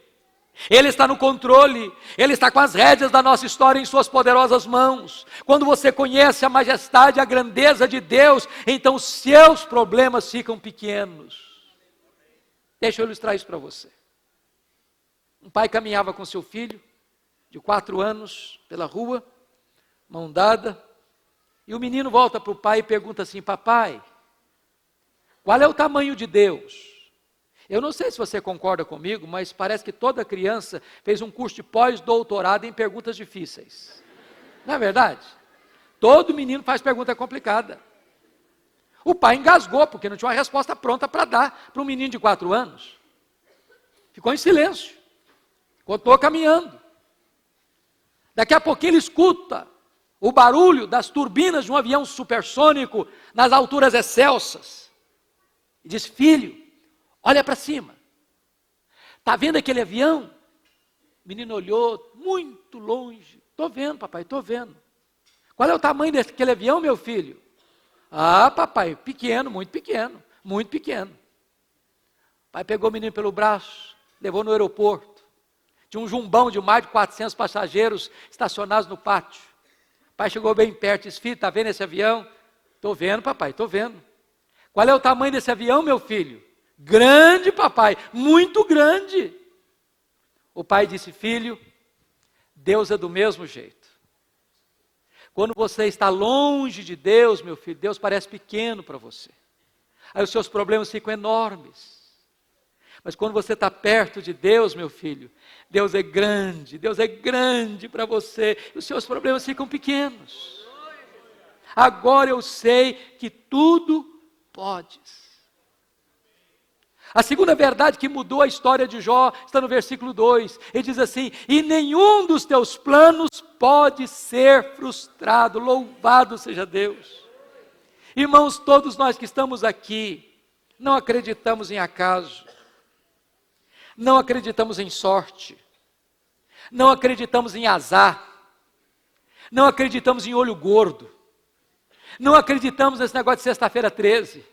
Ele está no controle. Ele está com as rédeas da nossa história em suas poderosas mãos. Quando você conhece a majestade, a grandeza de Deus, então os seus problemas ficam pequenos. Deixa eu ilustrar isso para você. Um pai caminhava com seu filho, de 4 anos, pela rua, mão dada, e o menino volta para o pai e pergunta assim: papai, qual é o tamanho de Deus? Eu não sei se você concorda comigo, mas parece que toda criança fez um curso de pós-doutorado em perguntas difíceis. Não é verdade? Todo menino faz pergunta complicada. O pai engasgou, porque não tinha uma resposta pronta para dar para um menino de 4 anos. Ficou em silêncio. Continuou caminhando. Daqui a pouco ele escuta o barulho das turbinas de um avião supersônico nas alturas excelsas. E diz: filho, olha para cima. Está vendo aquele avião? O menino olhou muito longe. Estou vendo, papai, estou vendo. Qual é o tamanho daquele avião, meu filho? Ah, papai, pequeno, muito pequeno, muito pequeno. O pai pegou o menino pelo braço, levou no aeroporto. Tinha um jumbão de mais de 400 passageiros estacionados no pátio. O pai chegou bem perto e disse: filho, está vendo esse avião? Estou vendo, papai, estou vendo. Qual é o tamanho desse avião, meu filho? Grande, papai, muito grande. O pai disse: filho, Deus é do mesmo jeito. Quando você está longe de Deus, meu filho, Deus parece pequeno para você. Aí os seus problemas ficam enormes. Mas quando você está perto de Deus, meu filho, Deus é grande para você, e os seus problemas ficam pequenos. Agora eu sei que tudo podes. A segunda verdade que mudou a história de Jó está no versículo 2. Ele diz assim: e nenhum dos teus planos pode ser frustrado. Louvado seja Deus. Irmãos, todos nós que estamos aqui, não acreditamos em acaso, não acreditamos em sorte, não acreditamos em azar, não acreditamos em olho gordo, não acreditamos nesse negócio de sexta-feira 13.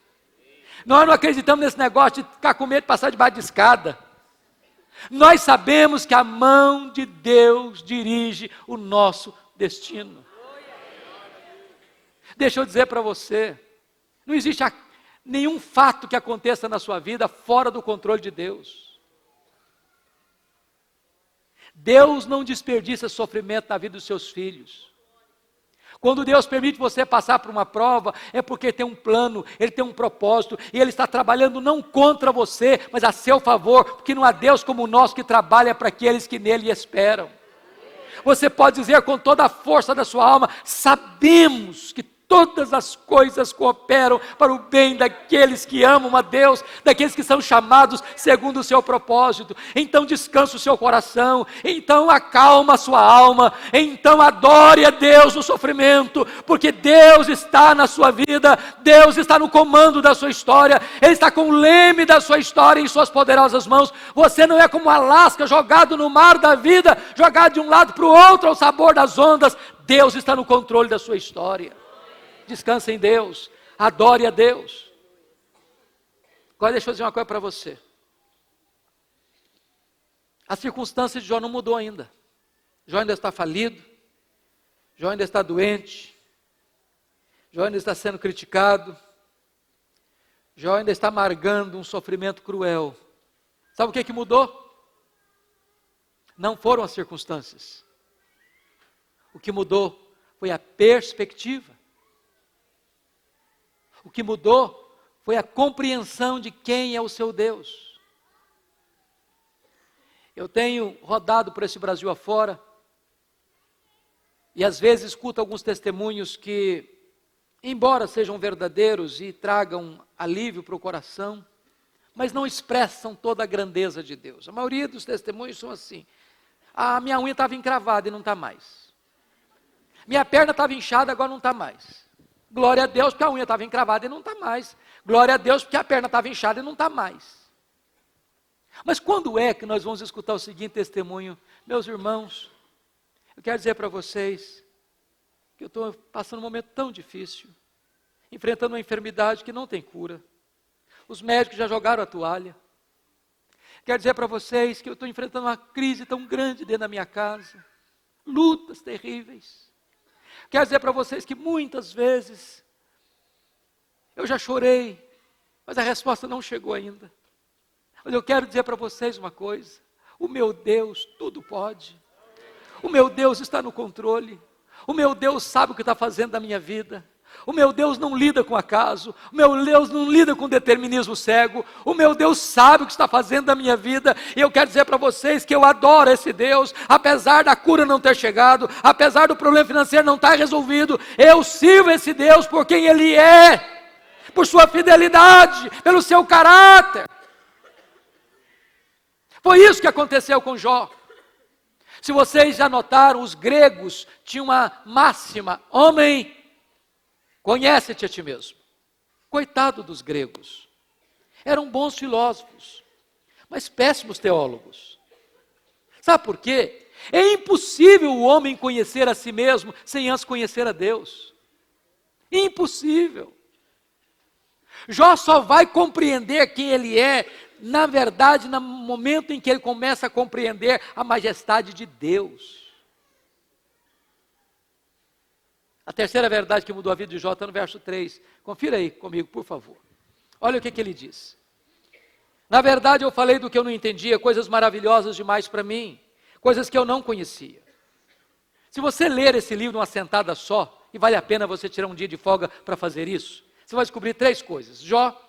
Nós não acreditamos nesse negócio de ficar com medo de passar debaixo de escada. Nós sabemos que a mão de Deus dirige o nosso destino. Deixa eu dizer para você, não existe nenhum fato que aconteça na sua vida fora do controle de Deus. Deus não desperdiça sofrimento na vida dos seus filhos. Quando Deus permite você passar por uma prova, é porque Ele tem um plano, Ele tem um propósito, e Ele está trabalhando não contra você, mas a seu favor, porque não há Deus como o nosso que trabalha para aqueles que nele esperam. Você pode dizer com toda a força da sua alma: sabemos que todas as coisas cooperam para o bem daqueles que amam a Deus, daqueles que são chamados segundo o seu propósito. Então descansa o seu coração, então acalma a sua alma, então adore a Deus no sofrimento, porque Deus está na sua vida, Deus está no comando da sua história, Ele está com o leme da sua história em suas poderosas mãos. Você não é como uma lasca jogado no mar da vida, jogado de um lado para o outro ao sabor das ondas. Deus está no controle da sua história. Descansa em Deus, adore a Deus. Agora deixa eu dizer uma coisa para você. A circunstância de Jó não mudou ainda. Jó ainda está falido, Jó ainda está doente, Jó ainda está sendo criticado, Jó ainda está amargando um sofrimento cruel. Sabe o que mudou? Não foram as circunstâncias. O que mudou foi a perspectiva. O que mudou foi a compreensão de quem é o seu Deus. Eu tenho rodado por esse Brasil afora, e às vezes escuto alguns testemunhos que, embora sejam verdadeiros e tragam alívio para o coração, mas não expressam toda a grandeza de Deus. A maioria dos testemunhos são assim: a minha unha estava encravada e não está mais. Minha perna estava inchada, agora não está mais. Glória a Deus porque a unha estava encravada e não está mais. Glória a Deus porque a perna estava inchada e não está mais. Mas quando é que nós vamos escutar o seguinte testemunho? Meus irmãos, eu quero dizer para vocês que eu estou passando um momento tão difícil, enfrentando uma enfermidade que não tem cura. Os médicos já jogaram a toalha. Quero dizer para vocês que eu estou enfrentando uma crise tão grande dentro da minha casa, lutas terríveis. Quero dizer para vocês que muitas vezes eu já chorei, mas a resposta não chegou ainda. Mas eu quero dizer para vocês uma coisa: o meu Deus tudo pode. O meu Deus está no controle. O meu Deus sabe o que está fazendo na minha vida. O meu Deus não lida com acaso. O meu Deus não lida com determinismo cego. O meu Deus sabe o que está fazendo na minha vida. E eu quero dizer para vocês que eu adoro esse Deus. Apesar da cura não ter chegado, apesar do problema financeiro não estar resolvido, eu sirvo esse Deus por quem Ele é, por sua fidelidade, pelo seu caráter. Foi isso que aconteceu com Jó. Se vocês já notaram, os gregos tinham uma máxima: homem, conhece-te a ti mesmo. Coitado dos gregos. Eram bons filósofos, mas péssimos teólogos. Sabe por quê? É impossível o homem conhecer a si mesmo sem antes conhecer a Deus. Impossível. Jó só vai compreender quem ele é, na verdade, no momento em que ele começa a compreender a majestade de Deus. A terceira verdade que mudou a vida de Jó está no verso 3. Confira aí comigo, por favor. Olha o que ele diz. Na verdade, eu falei do que eu não entendia, coisas maravilhosas demais para mim, coisas que eu não conhecia. Se você ler esse livro numa sentada só, e vale a pena você tirar um dia de folga para fazer isso, você vai descobrir 3 coisas. Jó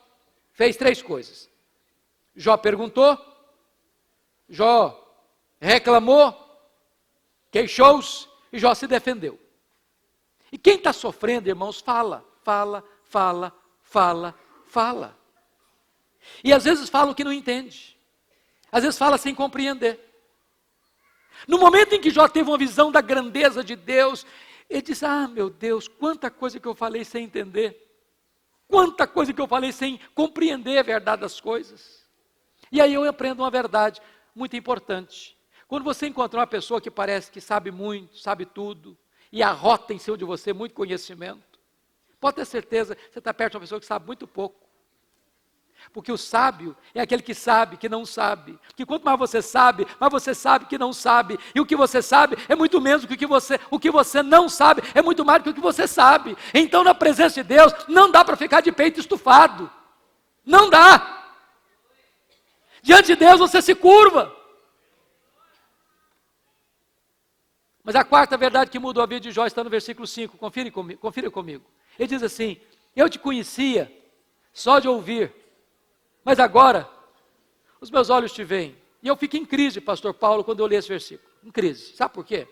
fez 3 coisas. Jó perguntou, Jó reclamou, queixou-se e Jó se defendeu. E quem está sofrendo, irmãos, fala. E às vezes fala o que não entende. Às vezes fala sem compreender. No momento em que Jó teve uma visão da grandeza de Deus, ele disse, meu Deus, quanta coisa que eu falei sem entender. Quanta coisa que eu falei sem compreender a verdade das coisas. E aí eu aprendo uma verdade muito importante. Quando você encontrar uma pessoa que parece que sabe muito, sabe tudo, e arrota em cima de você muito conhecimento, pode ter certeza que você está perto de uma pessoa que sabe muito pouco. Porque o sábio é aquele que sabe que não sabe. Porque quanto mais você sabe que não sabe. E o que você sabe é muito menos do que o que você não sabe é muito mais do que o que você sabe. Então, na presença de Deus, não dá para ficar de peito estufado. Não dá. Diante de Deus você se curva. Mas a quarta verdade que mudou a vida de Jó está no versículo 5. Confira comigo. Ele diz assim, eu te conhecia só de ouvir, mas agora os meus olhos te veem. E eu fico em crise, pastor Paulo, quando eu leio esse versículo. Em crise. Sabe por quê?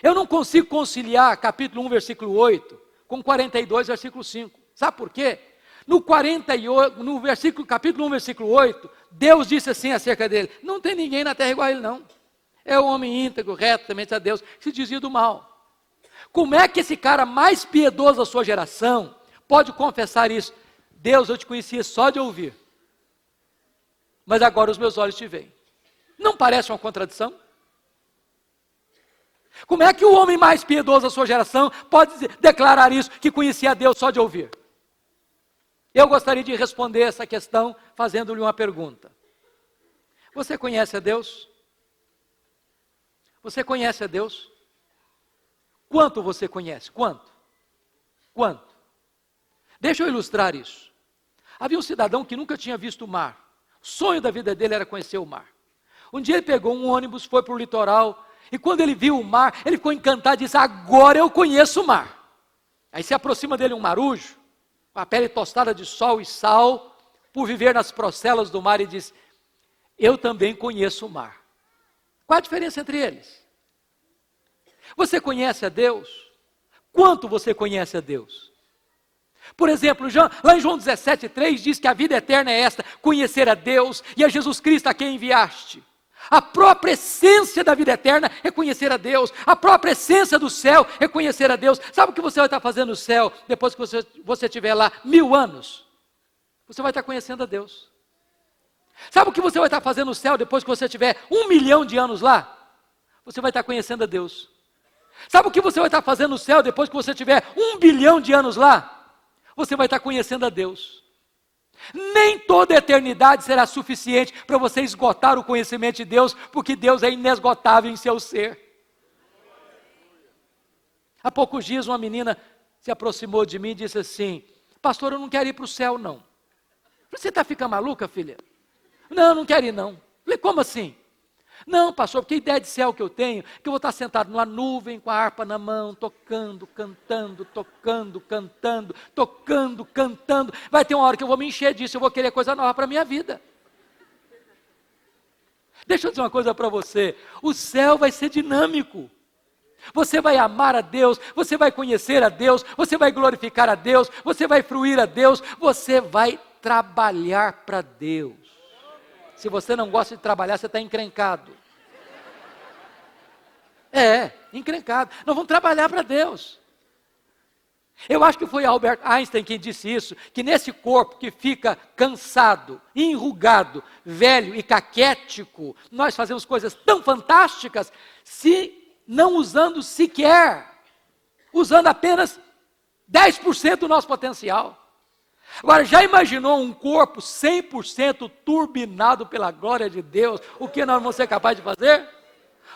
Eu não consigo conciliar capítulo 1, versículo 8, com 42, versículo 5. Sabe por quê? No capítulo 1, versículo 8, Deus disse assim acerca dele, não tem ninguém na terra igual a ele não. É o homem íntegro, reto, temente a Deus, que se desvia do mal. Como é que esse cara mais piedoso da sua geração pode confessar isso? Deus, eu te conhecia só de ouvir, mas agora os meus olhos te veem. Não parece uma contradição? Como é que o homem mais piedoso da sua geração pode declarar isso, que conhecia a Deus só de ouvir? Eu gostaria de responder essa questão fazendo-lhe uma pergunta. Você conhece a Deus? Você conhece a Deus? Quanto você conhece? Quanto? Deixa eu ilustrar isso. Havia um cidadão que nunca tinha visto o mar. O sonho da vida dele era conhecer o mar. Um dia ele pegou um ônibus, foi para o litoral, e quando ele viu o mar, ele ficou encantado e disse, agora eu conheço o mar. Aí se aproxima dele um marujo, com a pele tostada de sol e sal, por viver nas procelas do mar, e diz, eu também conheço o mar. Qual a diferença entre eles? Você conhece a Deus? Quanto você conhece a Deus? Por exemplo, lá em João 17,3 diz que a vida eterna é esta, conhecer a Deus e a Jesus Cristo a quem enviaste. A própria essência da vida eterna é conhecer a Deus. A própria essência do céu é conhecer a Deus. Sabe o que você vai estar fazendo no céu depois que você estiver lá 1000 anos? Você vai estar conhecendo a Deus. Sabe o que você vai estar fazendo no céu depois que você tiver 1 milhão de anos lá? Você vai estar conhecendo a Deus. Sabe o que você vai estar fazendo no céu depois que você tiver 1 bilhão de anos lá? Você vai estar conhecendo a Deus. Nem toda a eternidade será suficiente para você esgotar o conhecimento de Deus, porque Deus é inesgotável em seu ser. Há poucos dias uma menina se aproximou de mim e disse assim, pastor, eu não quero ir para o céu não. Você está ficando maluca, filha? Não quero ir não. Falei, como assim? Não, pastor, porque a ideia de céu que eu tenho, que eu vou estar sentado numa nuvem com a harpa na mão, tocando, cantando. Vai ter uma hora que eu vou me encher disso, eu vou querer coisa nova para a minha vida. Deixa eu dizer uma coisa para você, o céu vai ser dinâmico. Você vai amar a Deus, você vai conhecer a Deus, você vai glorificar a Deus, você vai fruir a Deus, você vai trabalhar para Deus. Se você não gosta de trabalhar, você está encrencado. Encrencado. Nós vamos trabalhar para Deus. Eu acho que foi Albert Einstein quem disse isso, que nesse corpo que fica cansado, enrugado, velho e caquético, nós fazemos coisas tão fantásticas, se não usando sequer, usando apenas 10% do nosso potencial. Agora, já imaginou um corpo 100% turbinado pela glória de Deus? O que nós vamos ser capazes de fazer?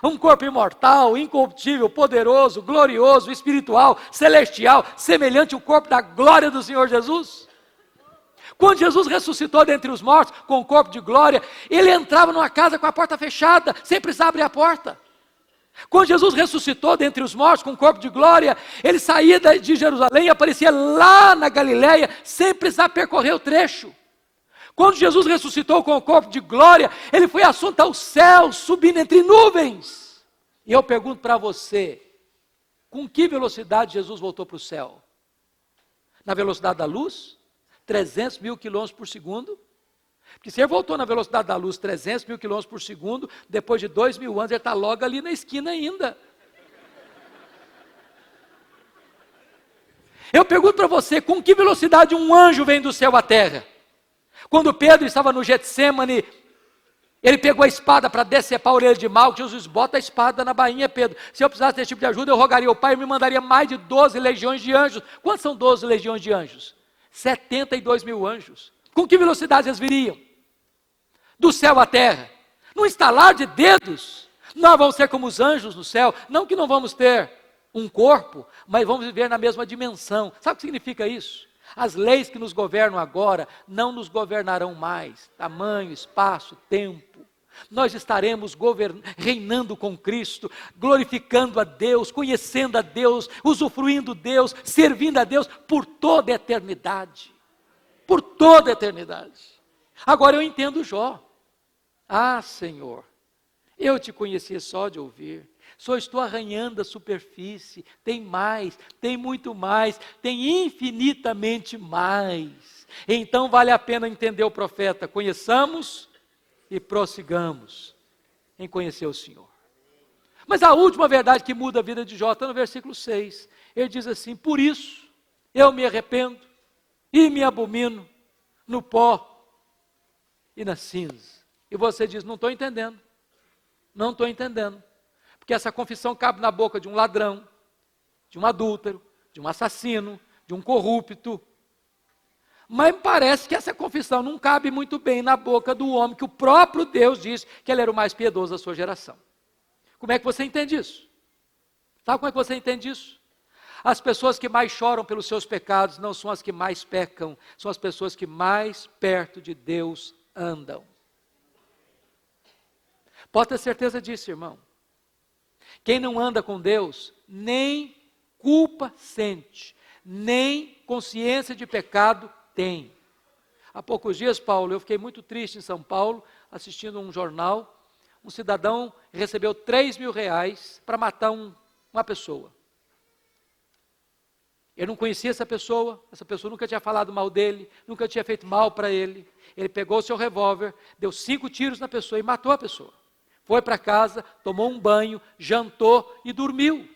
Um corpo imortal, incorruptível, poderoso, glorioso, espiritual, celestial, semelhante ao corpo da glória do Senhor Jesus. Quando Jesus ressuscitou dentre os mortos, com o corpo de glória, ele entrava numa casa com a porta fechada, sem precisar abrir a porta. Quando Jesus ressuscitou dentre os mortos com o corpo de glória, ele saía de Jerusalém e aparecia lá na Galileia, sem precisar percorrer o trecho. Quando Jesus ressuscitou com o corpo de glória, ele foi assunto ao céu, subindo entre nuvens. E eu pergunto para você, com que velocidade Jesus voltou para o céu? Na velocidade da luz? 300 mil quilômetros por segundo? Porque se ele voltou na velocidade da luz, 300 mil quilômetros por segundo, depois de 2.000 anos, ele está logo ali na esquina ainda. Eu pergunto para você, com que velocidade um anjo vem do céu à terra? Quando Pedro estava no Getsemane, ele pegou a espada para decepar a orelha de Malco. Jesus, bota a espada na bainha, Pedro. Se eu precisasse desse tipo de ajuda, eu rogaria ao Pai e me mandaria mais de 12 legiões de anjos. Quantos são 12 legiões de anjos? 72 mil anjos. Com que velocidade eles viriam? Do céu à terra. Num estalar de dedos. Nós vamos ser como os anjos no céu. Não que não vamos ter um corpo, mas vamos viver na mesma dimensão. Sabe o que significa isso? As leis que nos governam agora não nos governarão mais. Tamanho, espaço, tempo. Nós estaremos reinando com Cristo, glorificando a Deus, conhecendo a Deus, usufruindo Deus, servindo a Deus por toda a eternidade. Por toda a eternidade. Agora eu entendo Jó. Ah, Senhor, eu te conhecia só de ouvir. Só estou arranhando a superfície, tem mais, tem muito mais, tem infinitamente mais. Então vale a pena entender o profeta, conheçamos e prossigamos em conhecer o Senhor. Mas a última verdade que muda a vida de Jó está no versículo 6, ele diz assim, por isso eu me arrependo e me abomino no pó e na cinza. E você diz, não estou entendendo, não estou entendendo. Porque essa confissão cabe na boca de um ladrão, de um adúltero, de um assassino, de um corrupto. Mas parece que essa confissão não cabe muito bem na boca do homem que o próprio Deus disse que ele era o mais piedoso da sua geração. Como é que você entende isso? Sabe como é que você entende isso? As pessoas que mais choram pelos seus pecados não são as que mais pecam, são as pessoas que mais perto de Deus andam. Pode ter certeza disso, irmão. Quem não anda com Deus, nem culpa sente, nem consciência de pecado tem. Há poucos dias, Paulo, eu fiquei muito triste em São Paulo, assistindo um jornal, um cidadão recebeu 3 mil reais para matar uma pessoa. Eu não conhecia essa pessoa nunca tinha falado mal dele, nunca tinha feito mal para ele. Ele pegou o seu revólver, deu 5 tiros na pessoa e matou a pessoa. Foi para casa, tomou um banho, jantou e dormiu.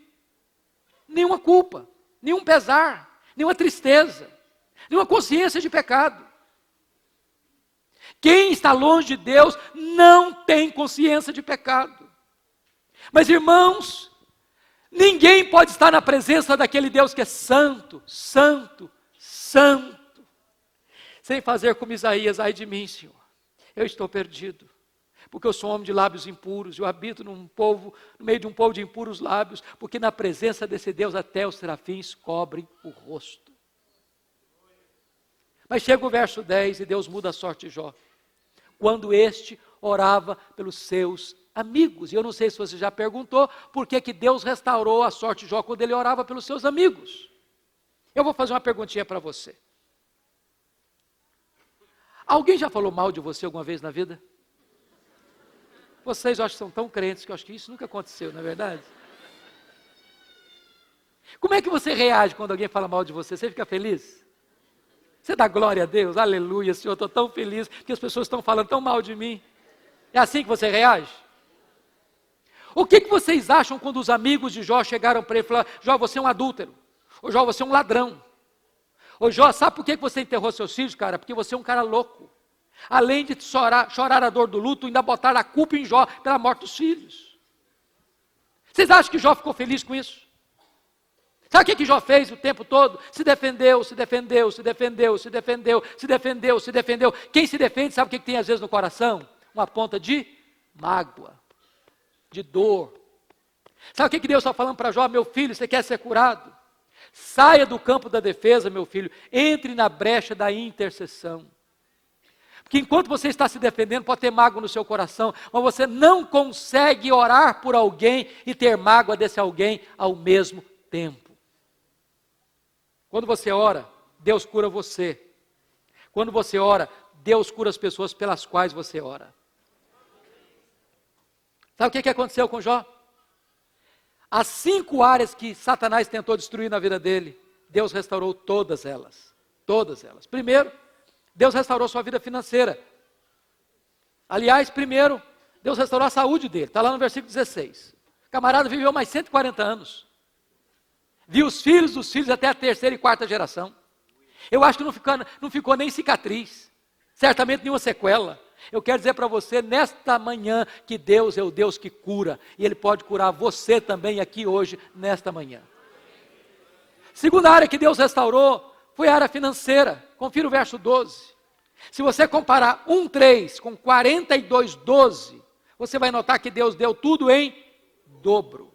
Nenhuma culpa, nenhum pesar, nenhuma tristeza, nenhuma consciência de pecado. Quem está longe de Deus não tem consciência de pecado. Mas irmãos, ninguém pode estar na presença daquele Deus que é santo, santo, santo, sem fazer como Isaías, ai de mim, Senhor, eu estou perdido. Porque eu sou um homem de lábios impuros, eu habito no meio de um povo de impuros lábios, porque na presença desse Deus até os serafins cobrem o rosto. Mas chega o verso 10 e Deus muda a sorte de Jó. Quando este orava pelos seus amigos. E eu não sei se você já perguntou, por que Deus restaurou a sorte de Jó quando ele orava pelos seus amigos. Eu vou fazer uma perguntinha para você. Alguém já falou mal de você alguma vez na vida? Vocês, eu acho que são tão crentes que eu acho que isso nunca aconteceu, não é verdade? Como é que você reage quando alguém fala mal de você? Você fica feliz? Você dá glória a Deus? Aleluia, Senhor, estou tão feliz que as pessoas estão falando tão mal de mim. É assim que você reage? O que vocês acham quando os amigos de Jó chegaram para ele e falaram, Jó, você é um adúltero. Ou Jó, você é um ladrão. Ou Jó, sabe por que você enterrou seus filhos, cara? Porque você é um cara louco. Além de chorar a dor do luto, ainda botaram a culpa em Jó pela morte dos filhos. Vocês acham que Jó ficou feliz com isso? Sabe o que Jó fez o tempo todo? Se defendeu, se defendeu, se defendeu, se defendeu, se defendeu, se defendeu. Quem se defende, sabe o que tem às vezes no coração? Uma ponta de mágoa, de dor. Sabe o que Deus está falando para Jó? Meu filho, você quer ser curado? Saia do campo da defesa, meu filho, entre na brecha da intercessão. Porque enquanto você está se defendendo, pode ter mágoa no seu coração, mas você não consegue orar por alguém e ter mágoa desse alguém ao mesmo tempo. Quando você ora, Deus cura você. Quando você ora, Deus cura as pessoas pelas quais você ora. Sabe o que aconteceu com Jó? As 5 áreas que Satanás tentou destruir na vida dele, Deus restaurou todas elas. Todas elas. Primeiro, Deus restaurou sua vida financeira. Aliás, primeiro, Deus restaurou a saúde dele. Está lá no versículo 16. O camarada viveu mais 140 anos. Viu os filhos dos filhos até a 3ª e 4ª geração. Eu acho que não ficou nem cicatriz. Certamente nenhuma sequela. Eu quero dizer para você, nesta manhã, que Deus é o Deus que cura. E Ele pode curar você também aqui hoje, nesta manhã. Segunda área que Deus restaurou foi a área financeira. Confira o verso 12. Se você comparar 1:3 com 42:12, você vai notar que Deus deu tudo em dobro.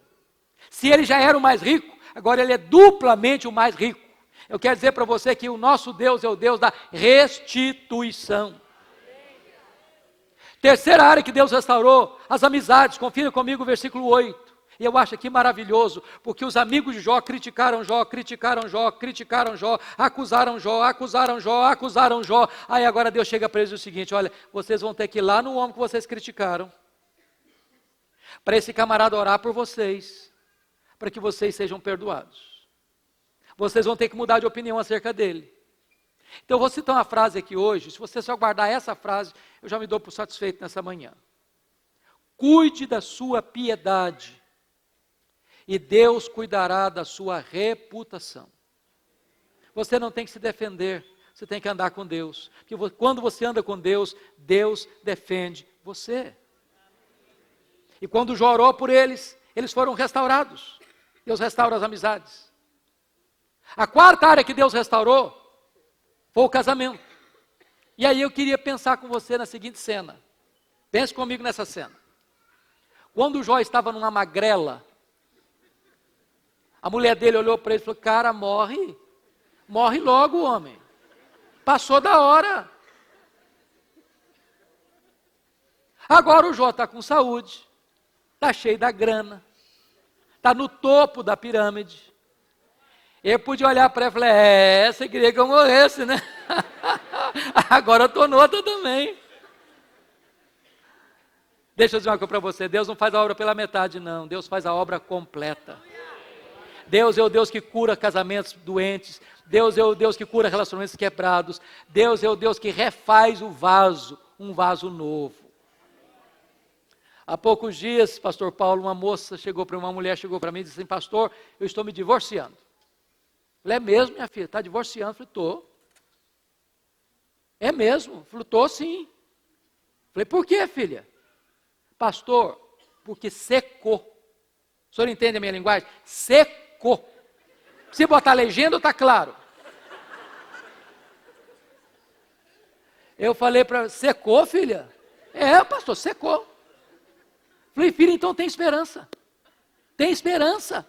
Se Ele já era o mais rico, agora Ele é duplamente o mais rico. Eu quero dizer para você que o nosso Deus é o Deus da restituição. Terceira área que Deus restaurou, as amizades. Confira comigo o versículo 8. E eu acho aqui maravilhoso, porque os amigos de Jó criticaram Jó, criticaram Jó, criticaram Jó, acusaram Jó, acusaram Jó, acusaram Jó. Aí agora Deus chega para eles e diz o seguinte: olha, vocês vão ter que ir lá no homem que vocês criticaram, para esse camarada orar por vocês, para que vocês sejam perdoados. Vocês vão ter que mudar de opinião acerca dele. Então eu vou citar uma frase aqui hoje. Se você só guardar essa frase, eu já me dou por satisfeito nessa manhã. Cuide da sua piedade, e Deus cuidará da sua reputação. Você não tem que se defender, você tem que andar com Deus. Porque quando você anda com Deus, Deus defende você. E quando Jó orou por eles, eles foram restaurados. Deus restaura as amizades. A quarta área que Deus restaurou foi o casamento. E aí eu queria pensar com você na seguinte cena. Pense comigo nessa cena. Quando Jó estava numa magrela, a mulher dele olhou para ele e falou: cara, morre logo, homem. Passou da hora. Agora o Jó está com saúde, está cheio da grana, está no topo da pirâmide. Eu podia olhar para ela e falar: você queria que eu morresse, né? Agora eu estou noutra também. Deixa eu dizer uma coisa para você: Deus não faz a obra pela metade, não. Deus faz a obra completa. Deus é o Deus que cura casamentos doentes. Deus é o Deus que cura relacionamentos quebrados. Deus é o Deus que refaz o vaso, um vaso novo. Há poucos dias, pastor Paulo, uma mulher chegou para mim e disse assim: pastor, eu estou me divorciando. Eu falei: é mesmo, minha filha, está divorciando? Eu falei: estou. É mesmo? Eu falei: estou sim. Eu falei: por quê, filha? Pastor, porque secou. O senhor entende a minha linguagem? Secou. Se botar legenda, está claro. Eu falei para ela: secou, filha? É, pastor, secou. Falei: filha, então tem esperança. Tem esperança.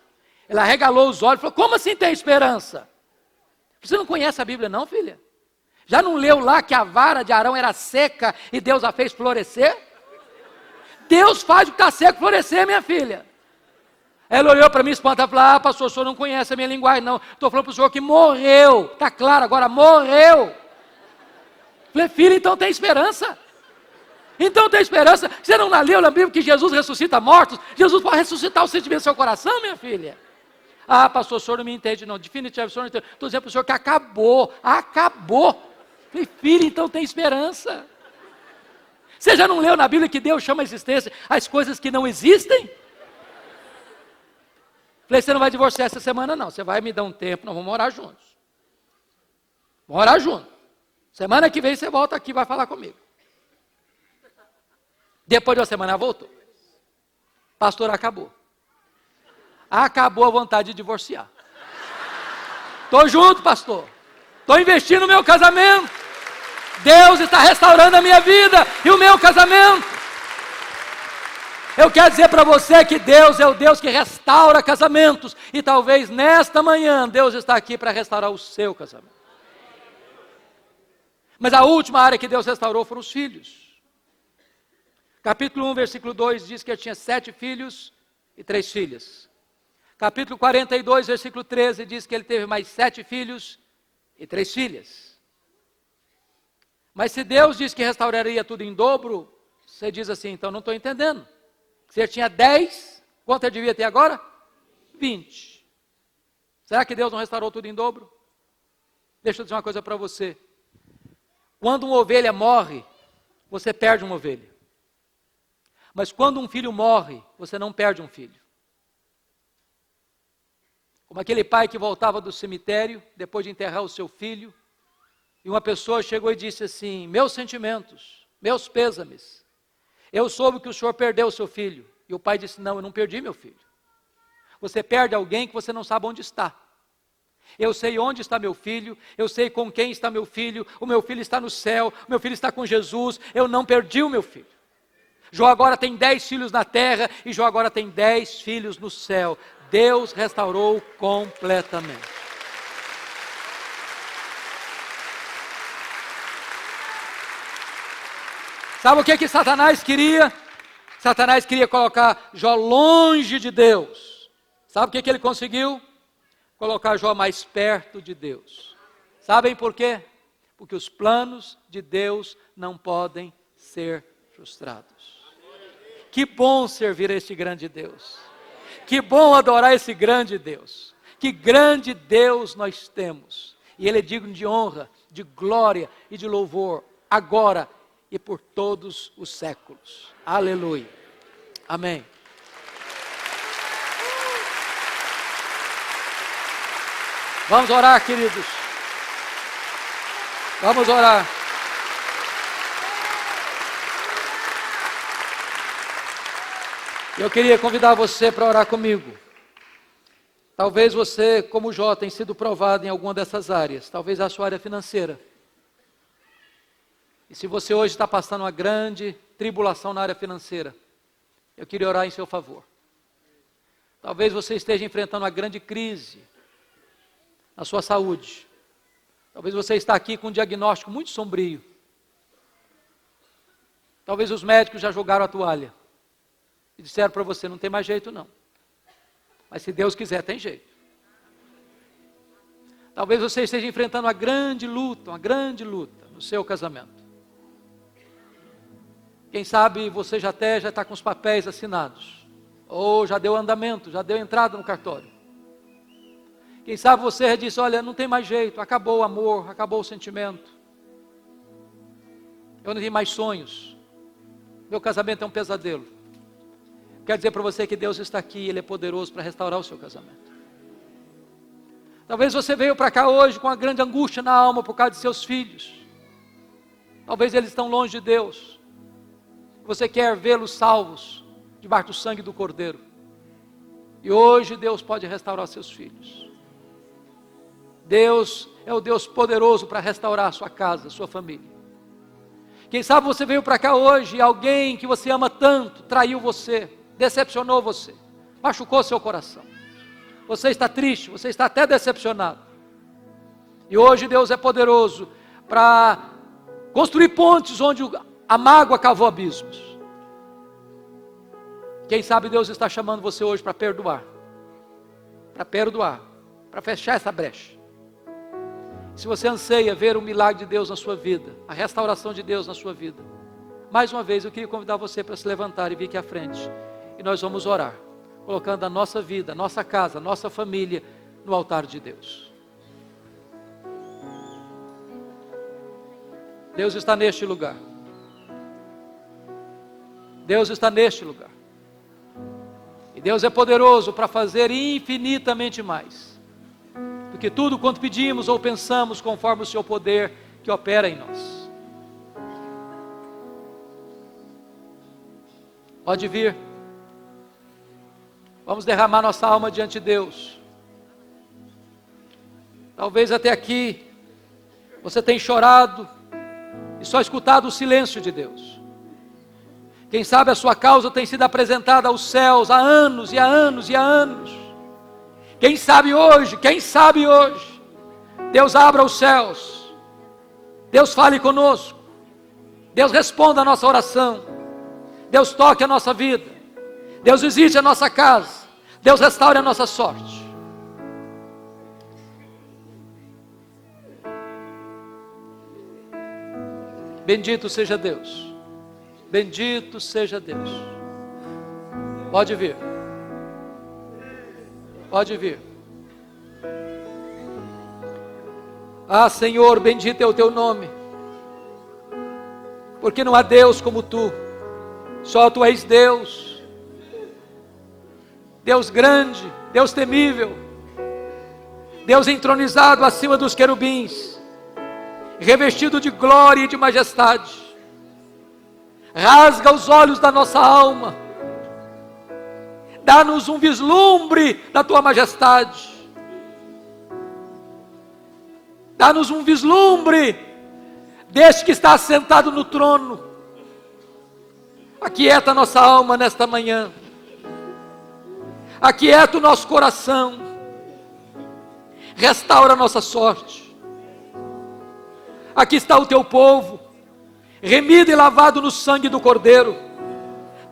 Ela regalou os olhos e falou: como assim tem esperança? Você não conhece a Bíblia não, filha? Já não leu lá que a vara de Arão era seca e Deus a fez florescer? Deus faz o que está seco florescer, minha filha. Ela olhou para mim espantada e falou: ah, pastor, o senhor não conhece a minha linguagem não. Estou falando para o senhor que morreu. Está claro agora, morreu. Falei: filha, então tem esperança. Então tem esperança. Você não leu na Bíblia que Jesus ressuscita mortos? Jesus pode ressuscitar o sentimento do seu coração, minha filha. Ah, pastor, o senhor não me entende não. Definitivamente o senhor não entende. Estou dizendo para o senhor que acabou. Acabou. Falei: filha, então tem esperança. Você já não leu na Bíblia que Deus chama a existência as coisas que não existem? Falei: você não vai divorciar essa semana não. Você vai me dar um tempo, nós vamos morar juntos. Morar juntos. Semana que vem você volta aqui e vai falar comigo. Depois de uma semana ela voltou. Pastor, acabou. Acabou a vontade de divorciar. Estou junto, pastor. Estou investindo no meu casamento. Deus está restaurando a minha vida e o meu casamento. Eu quero dizer para você que Deus é o Deus que restaura casamentos. E talvez nesta manhã Deus está aqui para restaurar o seu casamento. Mas a última área que Deus restaurou foram os filhos. Capítulo 1, versículo 2 diz que ele tinha 7 filhos e 3 filhas. Capítulo 42, versículo 13 diz que ele teve mais 7 filhos e 3 filhas. Mas se Deus disse que restauraria tudo em dobro, você diz assim, então não estou entendendo. Você tinha 10, quanto ele devia ter agora? 20. Será que Deus não restaurou tudo em dobro? Deixa eu dizer uma coisa para você. Quando uma ovelha morre, você perde uma ovelha. Mas quando um filho morre, você não perde um filho. Como aquele pai que voltava do cemitério, depois de enterrar o seu filho, e uma pessoa chegou e disse assim, meus sentimentos, meus pêsames, eu soube que o senhor perdeu o seu filho. E o pai disse, não, eu não perdi meu filho. Você perde alguém que você não sabe onde está. Eu sei onde está meu filho, eu sei com quem está meu filho, o meu filho está no céu, o meu filho está com Jesus, eu não perdi o meu filho. Jó agora tem 10 filhos na terra, e Jó agora tem 10 filhos no céu. Deus restaurou completamente. Sabe o que Satanás queria? Satanás queria colocar Jó longe de Deus. Sabe o que ele conseguiu? Colocar Jó mais perto de Deus. Sabem por quê? Porque os planos de Deus não podem ser frustrados. Que bom servir a este grande Deus. Que bom adorar esse grande Deus. Que grande Deus nós temos. E Ele é digno de honra, de glória e de louvor, agora e por todos os séculos. Aleluia. Amém. Vamos orar, queridos. Vamos orar. Eu queria convidar você para orar comigo. Talvez você, como Jó, tenha sido provado em alguma dessas áreas. Talvez a sua área financeira. E se você hoje está passando uma grande tribulação na área financeira, eu queria orar em seu favor. Talvez você esteja enfrentando uma grande crise na sua saúde. Talvez você está aqui com um diagnóstico muito sombrio. Talvez os médicos já jogaram a toalha e disseram para você, não tem mais jeito não. Mas se Deus quiser, tem jeito. Talvez você esteja enfrentando uma grande luta no seu casamento. Quem sabe você já está com os papéis assinados, ou já deu andamento, já deu entrada no cartório. Quem sabe você já disse, olha, não tem mais jeito, acabou o amor, acabou o sentimento. Eu não tenho mais sonhos. Meu casamento é um pesadelo. Quero dizer para você que Deus está aqui, Ele é poderoso para restaurar o seu casamento. Talvez você veio para cá hoje com uma grande angústia na alma por causa de seus filhos. Talvez eles estão longe de Deus. Você quer vê-los salvos debaixo do sangue do Cordeiro. E hoje Deus pode restaurar seus filhos. Deus é o Deus poderoso para restaurar a sua casa, a sua família. Quem sabe você veio para cá hoje e alguém que você ama tanto traiu você, decepcionou você, machucou seu coração. Você está triste, você está até decepcionado. E hoje Deus é poderoso para construir pontes onde a mágoa cavou abismos. Quem sabe Deus está chamando você hoje para perdoar, para fechar essa brecha. Se você anseia ver o milagre de Deus na sua vida, a restauração de Deus na sua vida, mais uma vez eu queria convidar você para se levantar e vir aqui à frente. E nós vamos orar, colocando a nossa vida, a nossa casa, a nossa família no altar de Deus. Deus está neste lugar. Deus está neste lugar. E Deus é poderoso para fazer infinitamente mais do que tudo quanto pedimos ou pensamos, conforme o seu poder que opera em nós. Pode vir. Vamos derramar nossa alma diante de Deus. Talvez até aqui você tenha chorado e só escutado o silêncio de Deus. Quem sabe a sua causa tem sido apresentada aos céus há anos e há anos e há anos. Quem sabe hoje, Deus abra os céus, Deus fale conosco, Deus responda a nossa oração, Deus toque a nossa vida, Deus visite a nossa casa, Deus restaure a nossa sorte. Bendito seja Deus. Bendito seja Deus. Pode vir. Pode vir. Ah, Senhor, bendito é o teu nome. Porque não há Deus como tu. Só tu és Deus. Deus grande, Deus temível. Deus entronizado acima dos querubins, revestido de glória e de majestade. Rasga os olhos da nossa alma. Dá-nos um vislumbre da tua majestade. Dá-nos um vislumbre deste que está assentado no trono. Aquieta a nossa alma nesta manhã. Aquieta o nosso coração. Restaura a nossa sorte. Aqui está o teu povo, remido e lavado no sangue do Cordeiro.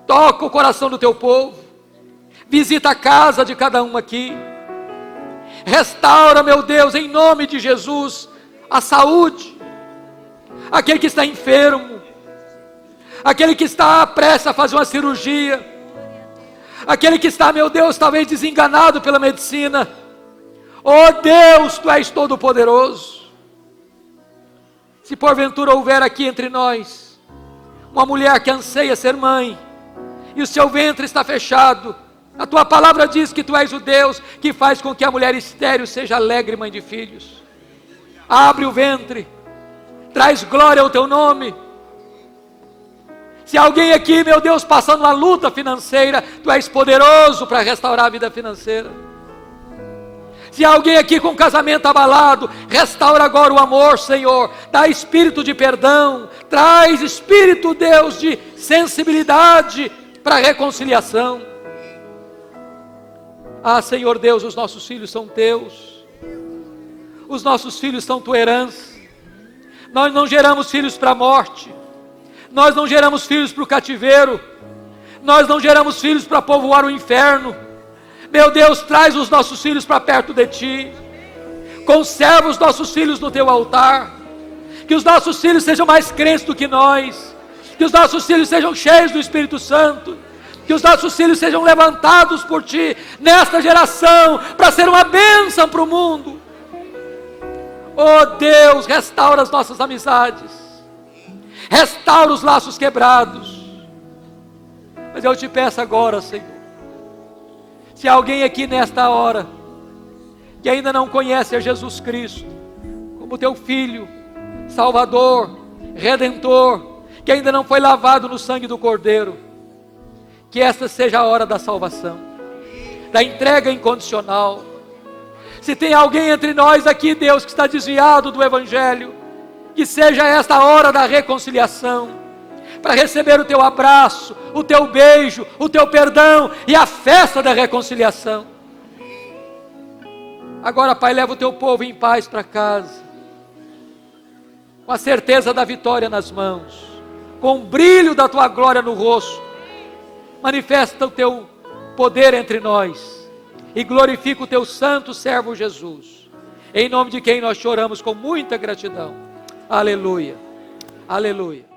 Toca o coração do teu povo. Visita a casa de cada um aqui. Restaura, meu Deus, em nome de Jesus, a saúde. Aquele que está enfermo, aquele que está prestes a fazer uma cirurgia, aquele que está, meu Deus, talvez desenganado pela medicina. Oh Deus, tu és todo poderoso. Se porventura houver aqui entre nós uma mulher que anseia ser mãe, e o seu ventre está fechado, a tua palavra diz que tu és o Deus que faz com que a mulher estéril seja alegre mãe de filhos. Abre o ventre, traz glória ao teu nome. Se alguém aqui, meu Deus, passando uma luta financeira, tu és poderoso para restaurar a vida financeira. Se alguém aqui com casamento abalado, restaura agora o amor, Senhor. Dá espírito de perdão, traz espírito, Deus, de sensibilidade para a reconciliação. Ah, Senhor Deus, os nossos filhos são teus. Os nossos filhos são tua herança. Nós não geramos filhos para a morte. Nós não geramos filhos para o cativeiro. Nós não geramos filhos para povoar o inferno. Meu Deus, traz os nossos filhos para perto de ti. Conserva os nossos filhos no teu altar. Que os nossos filhos sejam mais crentes do que nós. Que os nossos filhos sejam cheios do Espírito Santo. Que os nossos filhos sejam levantados por ti nesta geração para ser uma bênção para o mundo. Oh Deus, restaura as nossas amizades. Restaura os laços quebrados. Mas eu te peço agora, Senhor, se alguém aqui nesta hora que ainda não conhece a Jesus Cristo como teu Filho, Salvador, Redentor, que ainda não foi lavado no sangue do Cordeiro, que esta seja a hora da salvação, da entrega incondicional. Se tem alguém entre nós aqui, Deus, que está desviado do Evangelho, que seja esta a hora da reconciliação, para receber o teu abraço, o teu beijo, o teu perdão e a festa da reconciliação. Agora, Pai, leva o teu povo em paz para casa, com a certeza da vitória nas mãos, com o brilho da tua glória no rosto. Manifesta o teu poder entre nós e glorifica o teu santo servo Jesus, em nome de quem nós choramos com muita gratidão. Aleluia, aleluia.